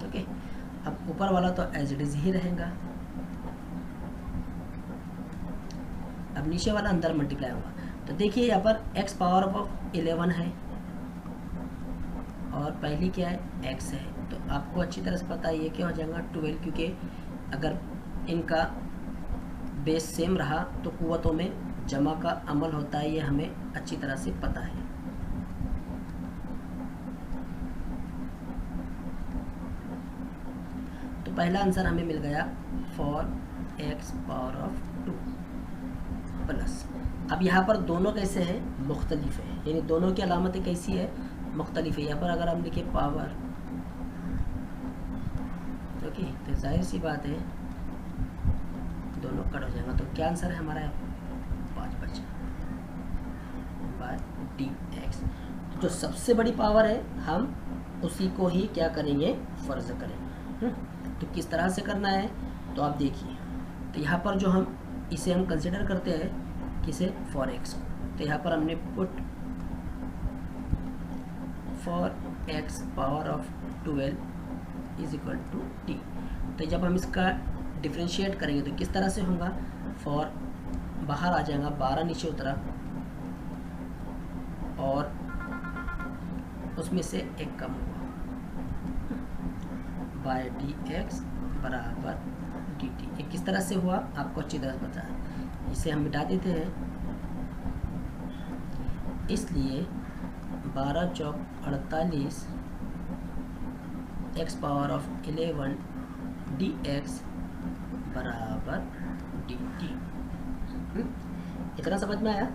ओके, अब ऊपर वाला तो एज इट इज ही रहेगा, अब नीचे वाला अंदर मल्टीप्लाई होगा। तो देखिए यहाँ पर x पावर ऑफ 11 है और पहली क्या है, x है। तो आपको अच्छी तरह से पता है ये क्या हो जाएगा, 12, क्योंकि अगर इनका बेस सेम रहा तो कुव्वतों में जमा का अमल होता है, ये हमें अच्छी तरह से पता है। तो पहला आंसर हमें मिल गया 4x पावर ऑफ 2 प्लस। अब यहाँ पर दोनों कैसे हैं, मुख्तलिफ है, यानी दोनों की अलामतें कैसी है, मुख्तलिफ है। यहाँ पर अगर हम लिखे पावर, ओके, तो जाहिर सी बात है दोनों कट हो जाएगा। तो क्या आंसर है हमारा, 5 बचा बाय dx। जो सबसे बड़ी पावर है हम उसी को ही क्या करेंगे, फर्ज करेंगे। तो किस तरह से करना है, तो आप देखिए। तो यहाँ पर जो हम इसे हम कंसिडर करते हैं किसे, 4x। तो यहाँ पर हमने put 4x power of 12 is equal to t. तो जब हम इसका डिफ्रेंशिएट करेंगे तो किस तरह से होगा, 4 बाहर आ जाएगा, 12 नीचे उतरा और उसमें से एक कम हुआ, बाय dx बराबर dt। ये किस तरह से हुआ आपको अच्छी तरह से पता है, इसे हम मिटा देते हैं। इसलिए 12 चौक 48 x पावर ऑफ 11 dx बराबर dt। इतना समझ में आया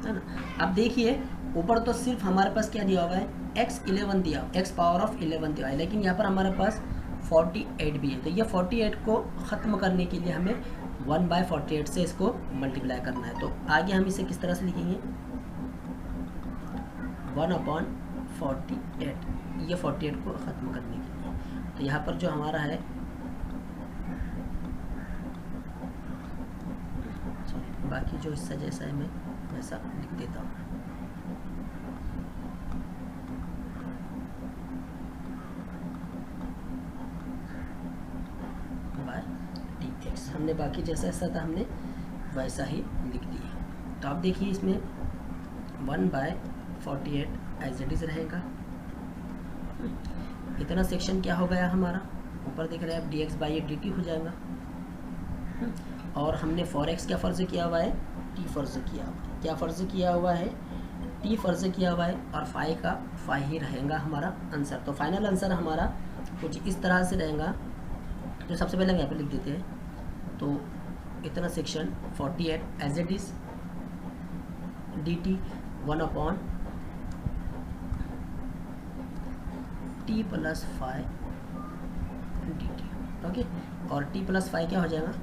है ना। अब देखिए ऊपर तो सिर्फ हमारे पास क्या दिया हुआ है, x11 दिया, x पावर ऑफ 11 दिया है, लेकिन यहाँ पर हमारे पास 48 भी है। तो ये 48 को ख़त्म करने के लिए हमें 1/48 से इसको मल्टीप्लाई करना है। तो आगे हम इसे किस तरह से लिखेंगे, 1/48, ये 48 को ख़त्म करने के लिए। तो यहाँ पर जो हमारा है, बाकी जो हिस्सा जैसा है मैं वैसा लिख देता हूँ। बाकी जैसा ऐसा था हमने वैसा ही लिख दिया। तो आप देखिए इसमें 1/48 एज इट इज़ रहेगा। इतना सेक्शन क्या हो गया हमारा, ऊपर देख रहे हैं आप dx/dt हो जाएगा। और हमने फॉर एक्स क्या फ़र्ज़ किया हुआ है, टी फ़र्ज़ किया हुआ है। क्या फ़र्ज़ किया हुआ है, टी फ़र्ज़ किया हुआ है, और फाई का फाई ही रहेगा हमारा आंसर। तो फाइनल आंसर हमारा कुछ इस तरह से रहेगा। तो सबसे पहले हम यहाँ पे लिख देते हैं, तो इतना section 48 as it is dt 1/t + 5 dt। ओके, और t + 5 क्या हो जाएगा,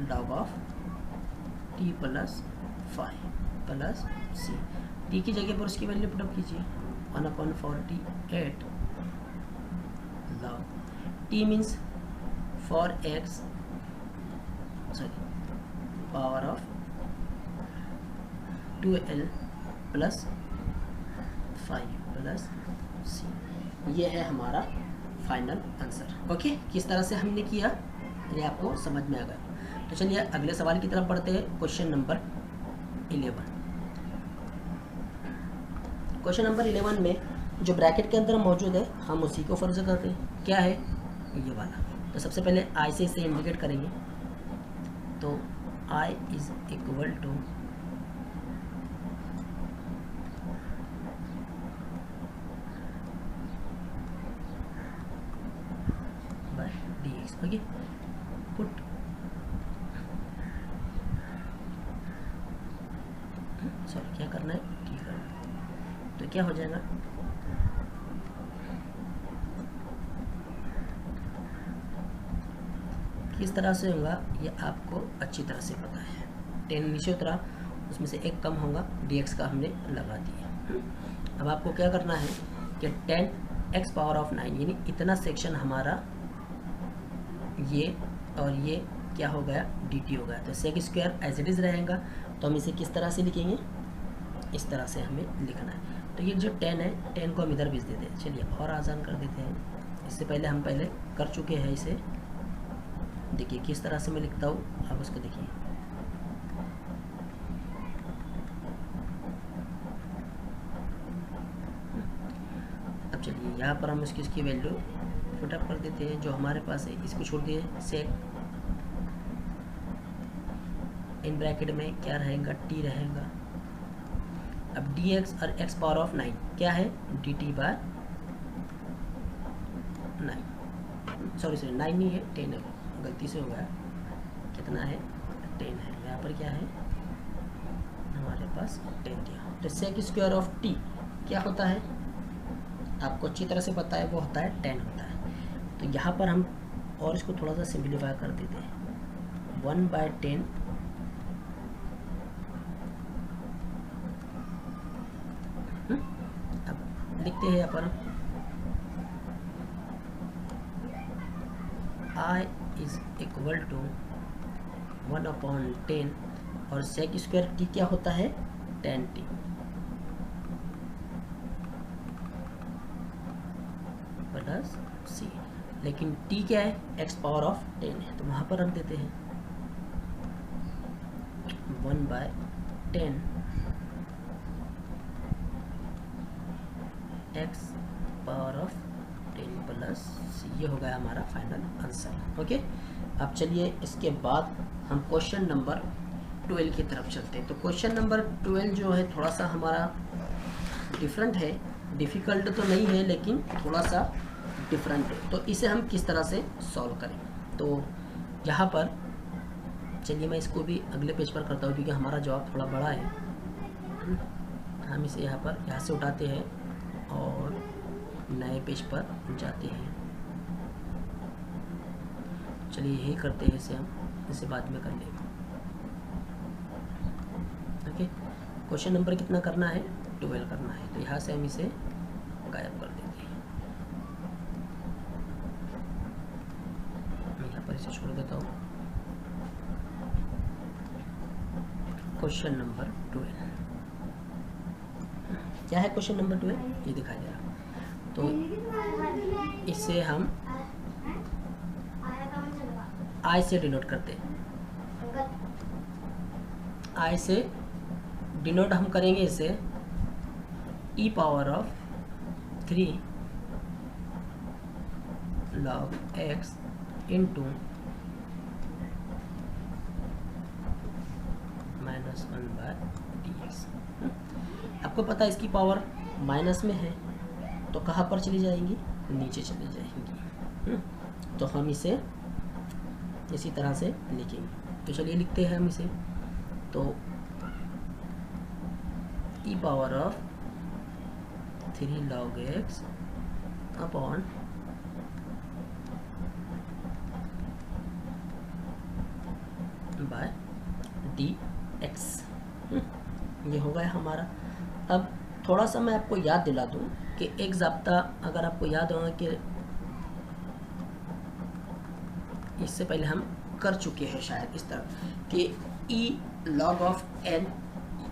log of t + 5 + c। t की जगह पर उसकी वैल्यू पुटअप कीजिए, 1/48 log t means for x power of 2l + 5 + c। ये है हमारा फाइनल आंसर। ओके, किस तरह से हमने किया ये आपको समझ में आ गया। तो चलिए अगले सवाल की तरफ बढ़ते हैं। Question number 11। क्वेश्चन नंबर 11 में जो ब्रैकेट के अंदर मौजूद है हम उसी को फर्ज करते हैं। क्या है, ये वाला। तो सबसे पहले आई से इसे इंडिकेट करेंगे। तो I = dx। Okay, put sorry क्या करना है, ठीक है। तो क्या हो जाएगा, किस तरह से होगा ये आपको अच्छी तरह से पता है। 10 नीचे उतरा, उसमें से एक कम होगा, dx का हमने लगा दिया। अब आपको क्या करना है कि 10x⁻9 यानी इतना सेक्शन हमारा ये और ये क्या हो गया, dt हो गया। तो sec² एज इट इज़ रहेगा। तो हम इसे किस तरह से लिखेंगे, इस तरह से हमें लिखना है। तो ये जो 10 है, 10 को हम इधर भेज देते हैं। चलिए और आसान कर देते हैं, इससे पहले हम पहले कर चुके हैं इसे। देखिए किस तरह से मैं लिखता हूँ, आप उसको देखिए। अब चलिए यहाँ पर हम इसकी वैल्यू पुटअप कर देते हैं जो हमारे पास है। इसको छोड़ दिए, सेक इन ब्रैकेट में क्या रहेगा, t रहेगा। अब dx और x⁻9 क्या है, dt/9। सॉरी 9 नहीं है, 10 है, गलती से हो गया। कितना है, 10 है। यहाँ पर क्या है हमारे पास 10 दिया। तो sec² ऑफ t क्या होता है, आपको अच्छी तरह से पता है, वो होता है 10 होता है। तो यहाँ पर हम और इसको थोड़ा सा सिंप्लीफाई कर देते हैं, 1/10 अब लिखते हैं यहाँ पर I = 1/10 और sec² t क्या होता है, 10t + c। लेकिन t क्या है, x⁻10 है, तो वहाँ पर रख देते हैं 1/10 x⁻10 + c। ये हो गया हमारा फाइनल आंसर। ओके, अब चलिए इसके बाद हम क्वेश्चन नंबर 12 की तरफ चलते हैं। तो क्वेश्चन नंबर 12 जो है थोड़ा सा हमारा डिफरेंट है, डिफ़िकल्ट तो नहीं है लेकिन थोड़ा सा डिफरेंट है। तो इसे हम किस तरह से सॉल्व करें, तो यहाँ पर चलिए मैं इसको भी अगले पेज पर करता हूँ क्योंकि हमारा जवाब थोड़ा बड़ा है। हम इसे यहाँ से उठाते हैं और नए पेज पर जाते हैं। चलिए यही करते हैं, इसे बाद में कर लेंगे। ओके, क्वेश्चन नंबर कितना करना है, 12 करना है। तो यहाँ से हम इसे गायब कर देते हैं। मैं यहाँ पर इसे छोड़ देता हूँ। क्वेश्चन नंबर 12 क्या है, क्वेश्चन नंबर 12 ये दिखाई दे रहा। तो इसे हम आई से डिनोट करते हैं। आई से डिनोट हम करेंगे इसे E power of 3 log x into -1/dx। आपको पता है इसकी पावर माइनस में है तो कहाँ पर चली जाएंगी, नीचे चली जाएंगी। तो हम इसे इसी तरह से लिखेंगे। तो चलिए लिखते हैं हम इसे। तो ई power of 3 log x upon by dx, ये हो गया हमारा। अब थोड़ा सा मैं आपको याद दिला दूं कि एक ज़ाब्ता, अगर आपको याद होगा कि इससे पहले हम कर चुके हैं शायद इस तरह कि e log of n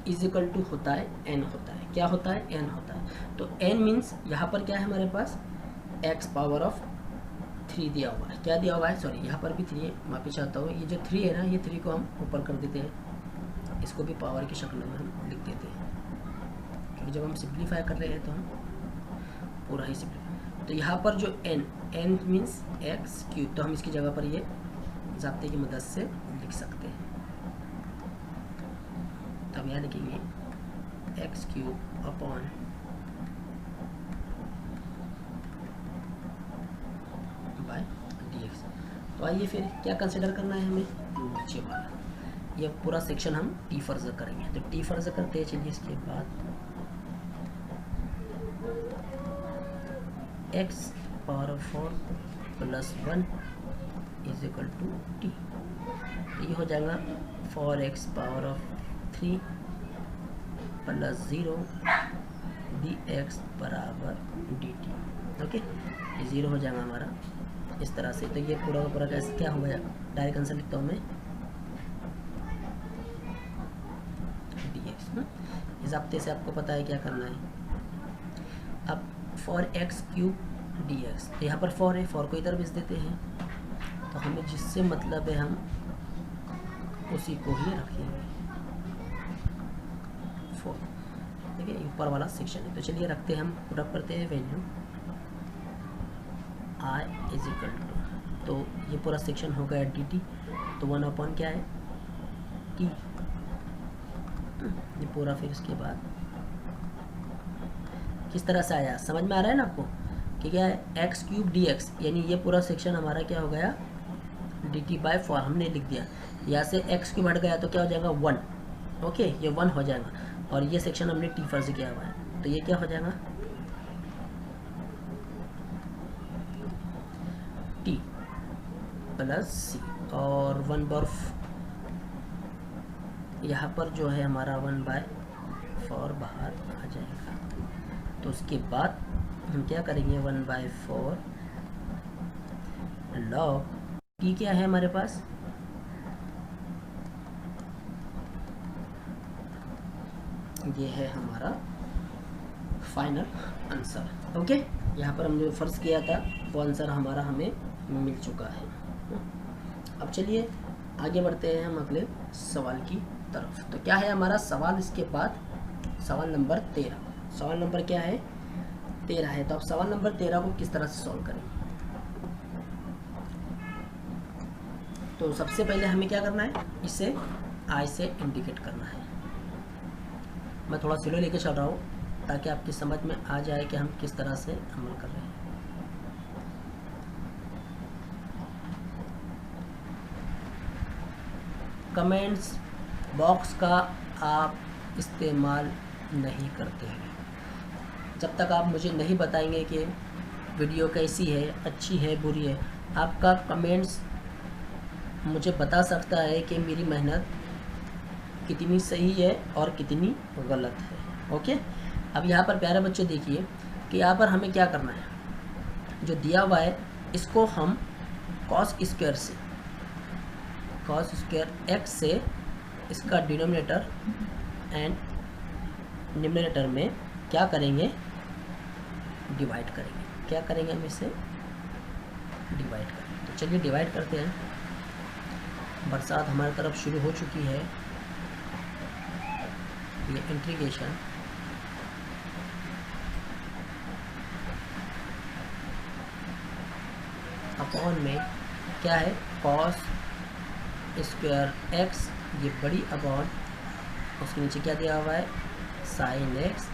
is equal to होता है n होता है, क्या होता है, n होता है। तो n मीन्स यहाँ पर क्या है हमारे पास, x पावर ऑफ 3 दिया हुआ है। क्या दिया हुआ है, सॉरी यहाँ पर भी 3 है, माफी चाहता हूँ। ये जो 3 है ना, ये 3 को हम ऊपर कर देते हैं, इसको भी पावर की शक्ल में हम लिख देते हैं, क्योंकि जब हम सिंप्लीफाई कर रहे हैं तो हम पूरा ही सिंप्लीफाई। तो यहाँ पर जो n मीन्स एक्स क्यूब, तो हम इसकी जगह पर ये ज़ाब्ते की मदद से लिख सकते हैं। तब यहाँ लिखेंगे x cube upon by dx। तो आइए फिर क्या कंसिडर करना है हमें, नीचे वाला ये पूरा सेक्शन हम टी फर्ज करेंगे। तो टी फर्ज करते हैं। चलिए इसके बाद x power 4 plus 1 is equal to t. ये हो जाएगा 4x power of 3 plus 0 dx बराबर dt। ओके, ये 0 हो जाएगा हमारा इस तरह से। तो ये पूरा का पूरा कैसे क्या हो गया, डायरेक्ट आंसर लिखता हूँ मैं dx। इस हफ्ते से आपको पता है क्या करना है। अब 4x क्यूब dx, तो यहाँ पर 4 है, 4 को इधर भेज देते हैं। तो हमें जिससे मतलब है हम उसी को ही रखेंगे 4। ठीक है, ऊपर वाला सेक्शन है। तो चलिए रखते हैं, हम पूरा करते हैं value i is equal to, तो ये पूरा सेक्शन हो गया dt। तो 1 अपॉन क्या है t, ये पूरा। फिर इसके बाद किस तरह से आया, समझ में आ रहा है ना आपको कि क्या है, एक्स क्यूब dx, यानी ये पूरा सेक्शन हमारा क्या हो गया dt बाय 4 हमने लिख दिया। यहाँ से एक्स क्यूब हट गया तो क्या हो जाएगा 1। ओके, ये 1 हो जाएगा, और ये सेक्शन हमने टी फर्ज किया हुआ है, तो ये क्या हो जाएगा t प्लस सी, और 1 बर्फ यहाँ पर जो है हमारा 1/4 बाहर आ जाएगा। तो उसके बाद हम क्या करेंगे, 1/4 लॉग टी क्या है हमारे पास, ये है हमारा फाइनल आंसर। ओके, यहाँ पर हमने फर्ज किया था वो आंसर हमारा हमें मिल चुका है। अब चलिए आगे बढ़ते हैं हम अगले सवाल की तरफ। तो क्या है हमारा सवाल, इसके बाद सवाल नंबर 13। सवाल नंबर क्या है, 13 है। तो अब सवाल नंबर 13 को किस तरह से सॉल्व करेंगे। तो सबसे पहले हमें क्या करना है, इसे आई से इंडिकेट करना है। मैं थोड़ा स्लो लेके चल रहा हूँ ताकि आपकी समझ में आ जाए कि हम किस तरह से अमल कर रहे हैं। कमेंट्स बॉक्स का आप इस्तेमाल नहीं करते हैं। जब तक आप मुझे नहीं बताएंगे कि वीडियो कैसी है, अच्छी है, बुरी है, आपका कमेंट्स मुझे बता सकता है कि मेरी मेहनत कितनी सही है और कितनी गलत है। ओके, अब यहाँ पर प्यारे बच्चों देखिए कि यहाँ पर हमें क्या करना है, जो दिया हुआ है इसको हम कॉस स्क्वायर से, कॉस स्क्वायर एक्स से इसका डिनोमिनेटर एंड न्यूमरेटर में क्या करेंगे, डिवाइड करेंगे। क्या करेंगे हम इसे डिवाइड करेंगे। तो चलिए डिवाइड करते हैं। बरसात हमारी तरफ शुरू हो चुकी है। ये इंटीग्रेशन अपॉन में क्या है कॉस स्क्वायर एक्स, ये बड़ी अपॉन उसके नीचे क्या दिया हुआ है sine X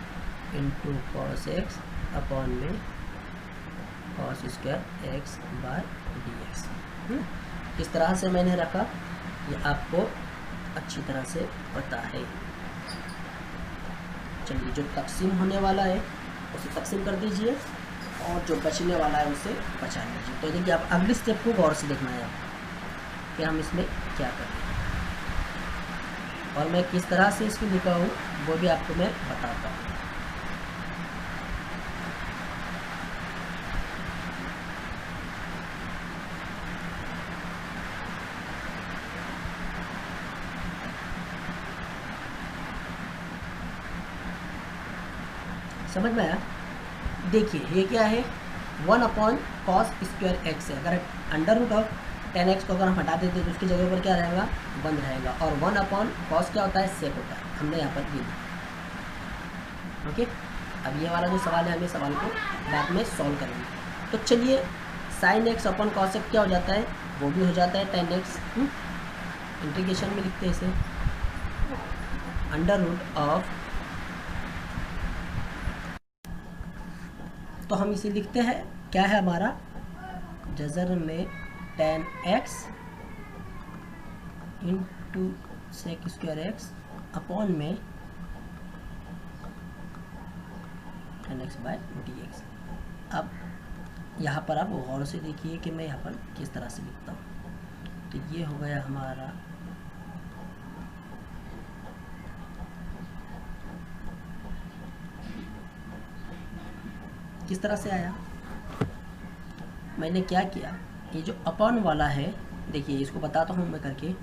into cos X upon में cos square X by D x. इस तरह से मैंने रखा, ये आपको अच्छी तरह से पता है। चलिए जो तकसीम होने वाला है उसे तकसीम कर दीजिए और जो बचने वाला है उसे बचा लीजिए। तो देखिए आप अगले स्टेप को गौर से देखना है आपको कि हम इसमें क्या करें और मैं किस तरह से इसको लिखा हूँ वो भी आपको मैं बताता हूँ। समझ में आया? देखिए ये क्या है 1 अपॉन कॉस स्क्वायर एक्स है। अगर अंडर रूट ऑफ 10x को अगर हम हटा देते तो उसकी जगह पर क्या रहेगा 1 रहेगा। और 1 अपॉन कॉस क्या होता है सेक होता है। हमने यहाँ पर ये लिखा। ओके, अब ये वाला जो सवाल है हम इस सवाल को बाद में सॉल्व करेंगे। तो चलिए sine x upon cos x क्या हो जाता है वो भी हो जाता है 10x। इंटीग्रेशन में लिखते हैं इसे अंडर रूट ऑफ, तो हम इसे लिखते हैं क्या है हमारा जज़र में 10x into sec square x upon में 10x बाय dx। अब यहाँ पर आप गौर से देखिए कि मैं यहाँ पर किस तरह से लिखता हूँ। तो ये हो गया हमारा किस तरह से आया। मैंने क्या किया, ये जो अपॉन वाला है देखिए इसको बताता हूँ मैं करके,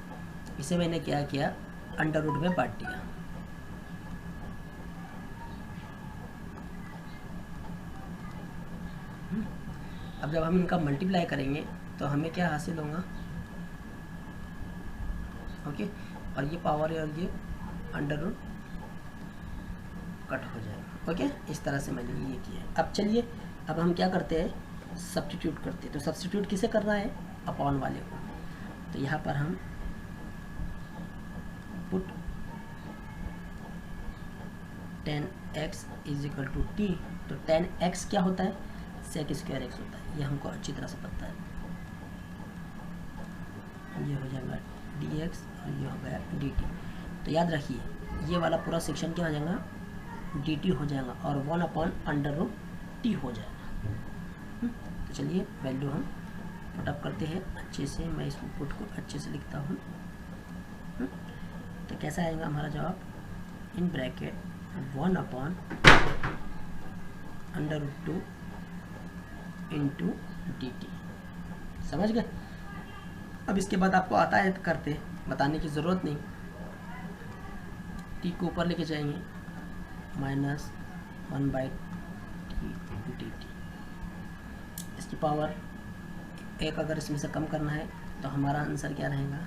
इसे मैंने क्या किया अंडर रूट में बांट दिया। अब जब हम इनका मल्टीप्लाई करेंगे तो हमें क्या हासिल होगा, ओके, और ये पावर है और ये अंडर रूट कट हो जाएगा। ओके, इस तरह से मैंने ये किया। अब चलिए अब हम क्या करते हैं सब्स्टिट्यूट करते हैं। तो सब्स्टिट्यूट किसे करना है अपॉन वाले को। तो यहाँ पर हम put 10x is equal to t. तो 10x क्या होता है सेक स्क्वायर एक्स होता है, ये हमको अच्छी तरह से पता है। ये हो जाएगा dx और ये हो गया dt। तो याद रखिए ये वाला पूरा सेक्शन क्या हो जाएगा dt हो जाएगा और 1 अपॉन अंडर रूट टी हो जाएगा। तो चलिए वैल्यू हम पुटअप करते हैं अच्छे से। मैं इस पुट को अच्छे से लिखता हूँ। तो कैसा आएगा हमारा जवाब in bracket 1 upon under root 2 into dt। समझ गए? अब इसके बाद आपको आता है करते बताने की ज़रूरत नहीं। t को ऊपर लेके जाएंगे माइनस 1/t/dt। इसकी पावर एक अगर इसमें से कम करना है तो हमारा आंसर क्या रहेगा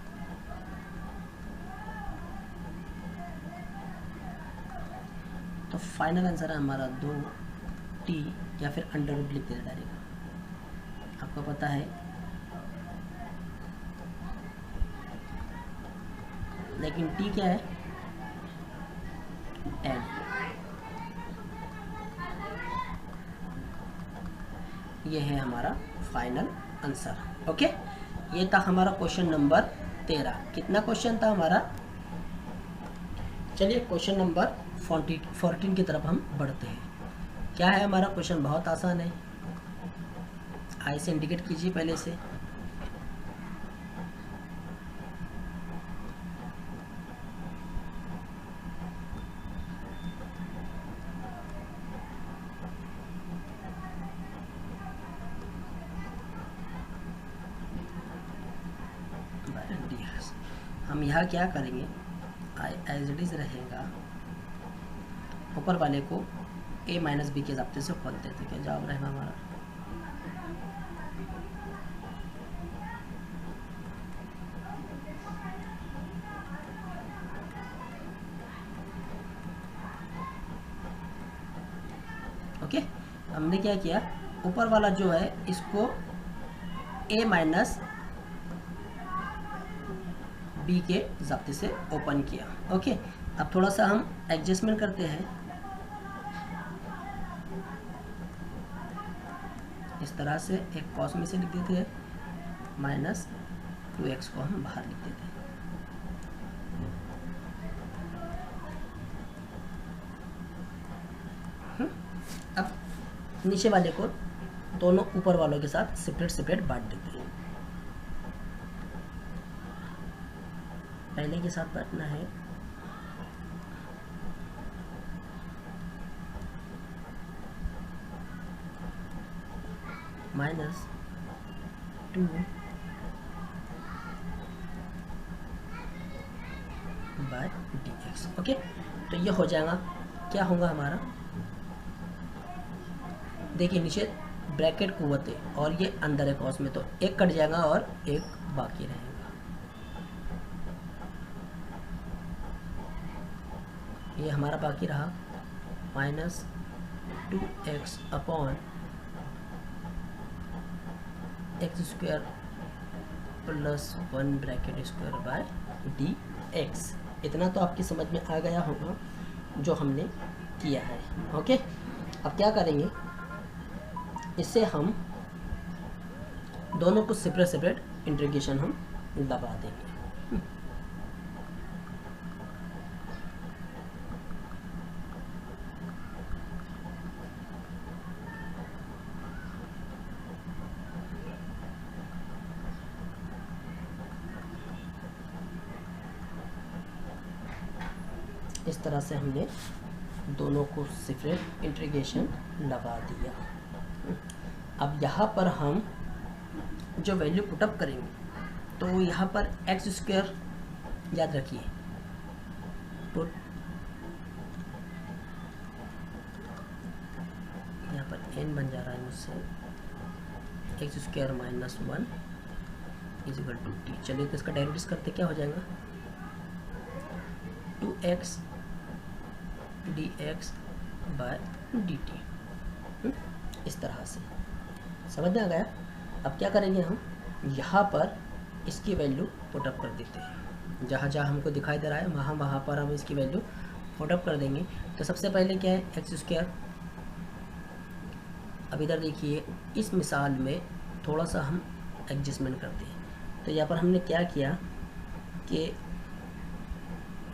तो फाइनल आंसर है हमारा 2t या फिर अंडर रूट लिख देना डायरेक्ट। आपको पता है लेकिन t क्या है 10। ये है हमारा फाइनल आंसर। ओके, ये था हमारा क्वेश्चन नंबर 13। कितना क्वेश्चन था हमारा, चलिए क्वेश्चन नंबर 14 की तरफ हम बढ़ते हैं। क्या है हमारा क्वेश्चन, बहुत आसान है। आई से इंडिकेट कीजिए पहले से। हम यहाँ क्या करेंगे एज इट इज रहेगा, ऊपर वाले को ए माइनस बी के ज़ाब्ते से खोलते हैं। तो क्या जवाब रहेगा हमारा? ओके, हमने क्या किया, ऊपर वाला जो है इसको ए माइनस बी के ज़ाब्ते से ओपन किया। ओके, अब थोड़ा सा हम एडजस्टमेंट करते हैं। इस तरह से एक कॉस में से लिख देते हैं, माइनस 2x को हम बाहर लिख देते हैं। अब नीचे वाले को दोनों ऊपर वालों के साथ सेपरेट बांट देते हैं। पहले के साथ बांटना है, माइनस 2 बाय dx। ओके, तो ये हो जाएगा, क्या होगा हमारा, देखिए नीचे ब्रैकेट कुव्वत है और ये अंदर है कॉस में, तो एक कट जाएगा और एक बाकी रहेगा। ये हमारा बाकी रहा minus 2x upon x square plus 1 bracket square by dx। इतना तो आपकी समझ में आ गया होगा जो हमने किया है। ओके, अब क्या करेंगे, इससे हम दोनों को सेपरेट इंटीग्रेशन हम दबा देंगे। इस तरह से हमने दोनों को सेपरेट इंटीग्रेशन लगा दिया। अब यहाँ पर हम जो वैल्यू पुटअप करेंगे, तो यहाँ पर एक्स स्क्वायर याद रखिए, पुट यहाँ पर n बन जा रहा है मुझसे, x square minus 1 is equal to t. चलिए तो इसका डेरिवेटिव करते, क्या हो जाएगा, 2x dx बाय dt। इस तरह से समझ में आ गया। अब क्या करेंगे, हम यहाँ पर इसकी वैल्यू पुटअप कर देते हैं, जहाँ जहाँ हमको दिखाई दे रहा है वहाँ पर हम इसकी वैल्यू पुटअप कर देंगे। तो सबसे पहले क्या है, एक्स स्क्वायर। अब इधर देखिए, इस मिसाल में थोड़ा सा हम एडजस्टमेंट करते हैं। तो यहाँ पर हमने क्या किया कि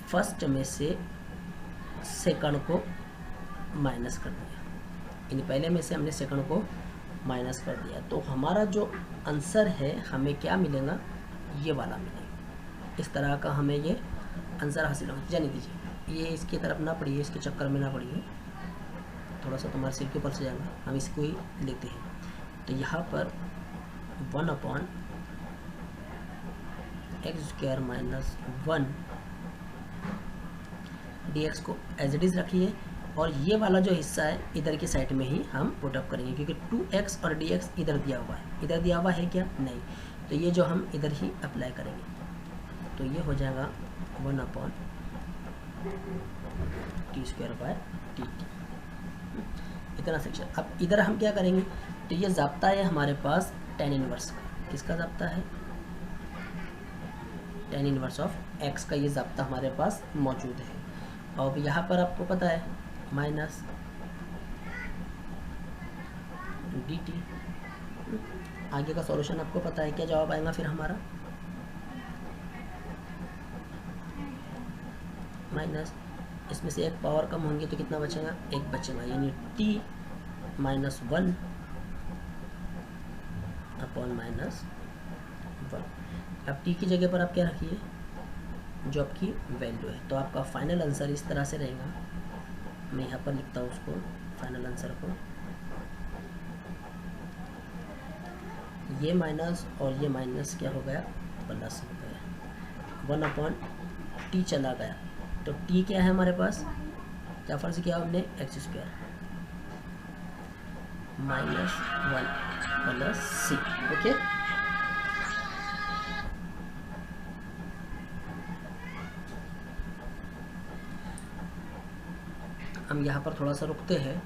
फर्स्ट में से सेकंड को माइनस कर दिया, यानी पहले में से हमने सेकंड को माइनस कर दिया। तो हमारा जो आंसर है हमें क्या मिलेगा, ये वाला मिलेगा। इस तरह का हमें ये आंसर हासिल होगा। जाने दीजिए, ये इसकी तरफ ना पड़िए, इसके चक्कर में ना पड़िए, थोड़ा सा तुम्हारे सिर के ऊपर से जाएगा, हम इसको ही लेते हैं। तो यहाँ पर 1 upon x square minus 1 dx को एज इट इज़ रखिए, और ये वाला जो हिस्सा है इधर की साइड में ही हम पुटअप करेंगे, क्योंकि 2x और dx इधर दिया हुआ है। इधर दिया हुआ है क्या, नहीं, तो ये जो हम इधर ही अप्लाई करेंगे। तो ये हो जाएगा 1 upon T square by T T, इतना सेक्शन। अब इधर हम क्या करेंगे, तो ये ज़ाब्ता है हमारे पास tan इनवर्स का। किसका ज़ाब्ता है, tan इनवर्स ऑफ x का ये ज़ाब्ता हमारे पास मौजूद है। और यहाँ पर आपको पता है माइनस dt। आगे का सॉल्यूशन आपको पता है, क्या जवाब आएगा फिर हमारा, माइनस, इसमें से एक पावर कम होंगी तो कितना बचेगा, एक बचेगा, यानी t माइनस 1 अपॉन माइनस 1। अब t की जगह पर आप क्या रखिए, जो आपकी वैल्यू है। तो आपका फाइनल आंसर इस तरह से रहेगा, मैं यहाँ पर लिखता हूँ उसको, फाइनल आंसर को, ये माइनस और ये माइनस क्या हो गया, प्लस हो गया। 1 अपॉन टी चला गया, तो टी क्या है हमारे पास, क्या फर्ज किया हमने, x square. -1 plus c. Okay, हम यहाँ पर थोड़ा सा रुकते हैं।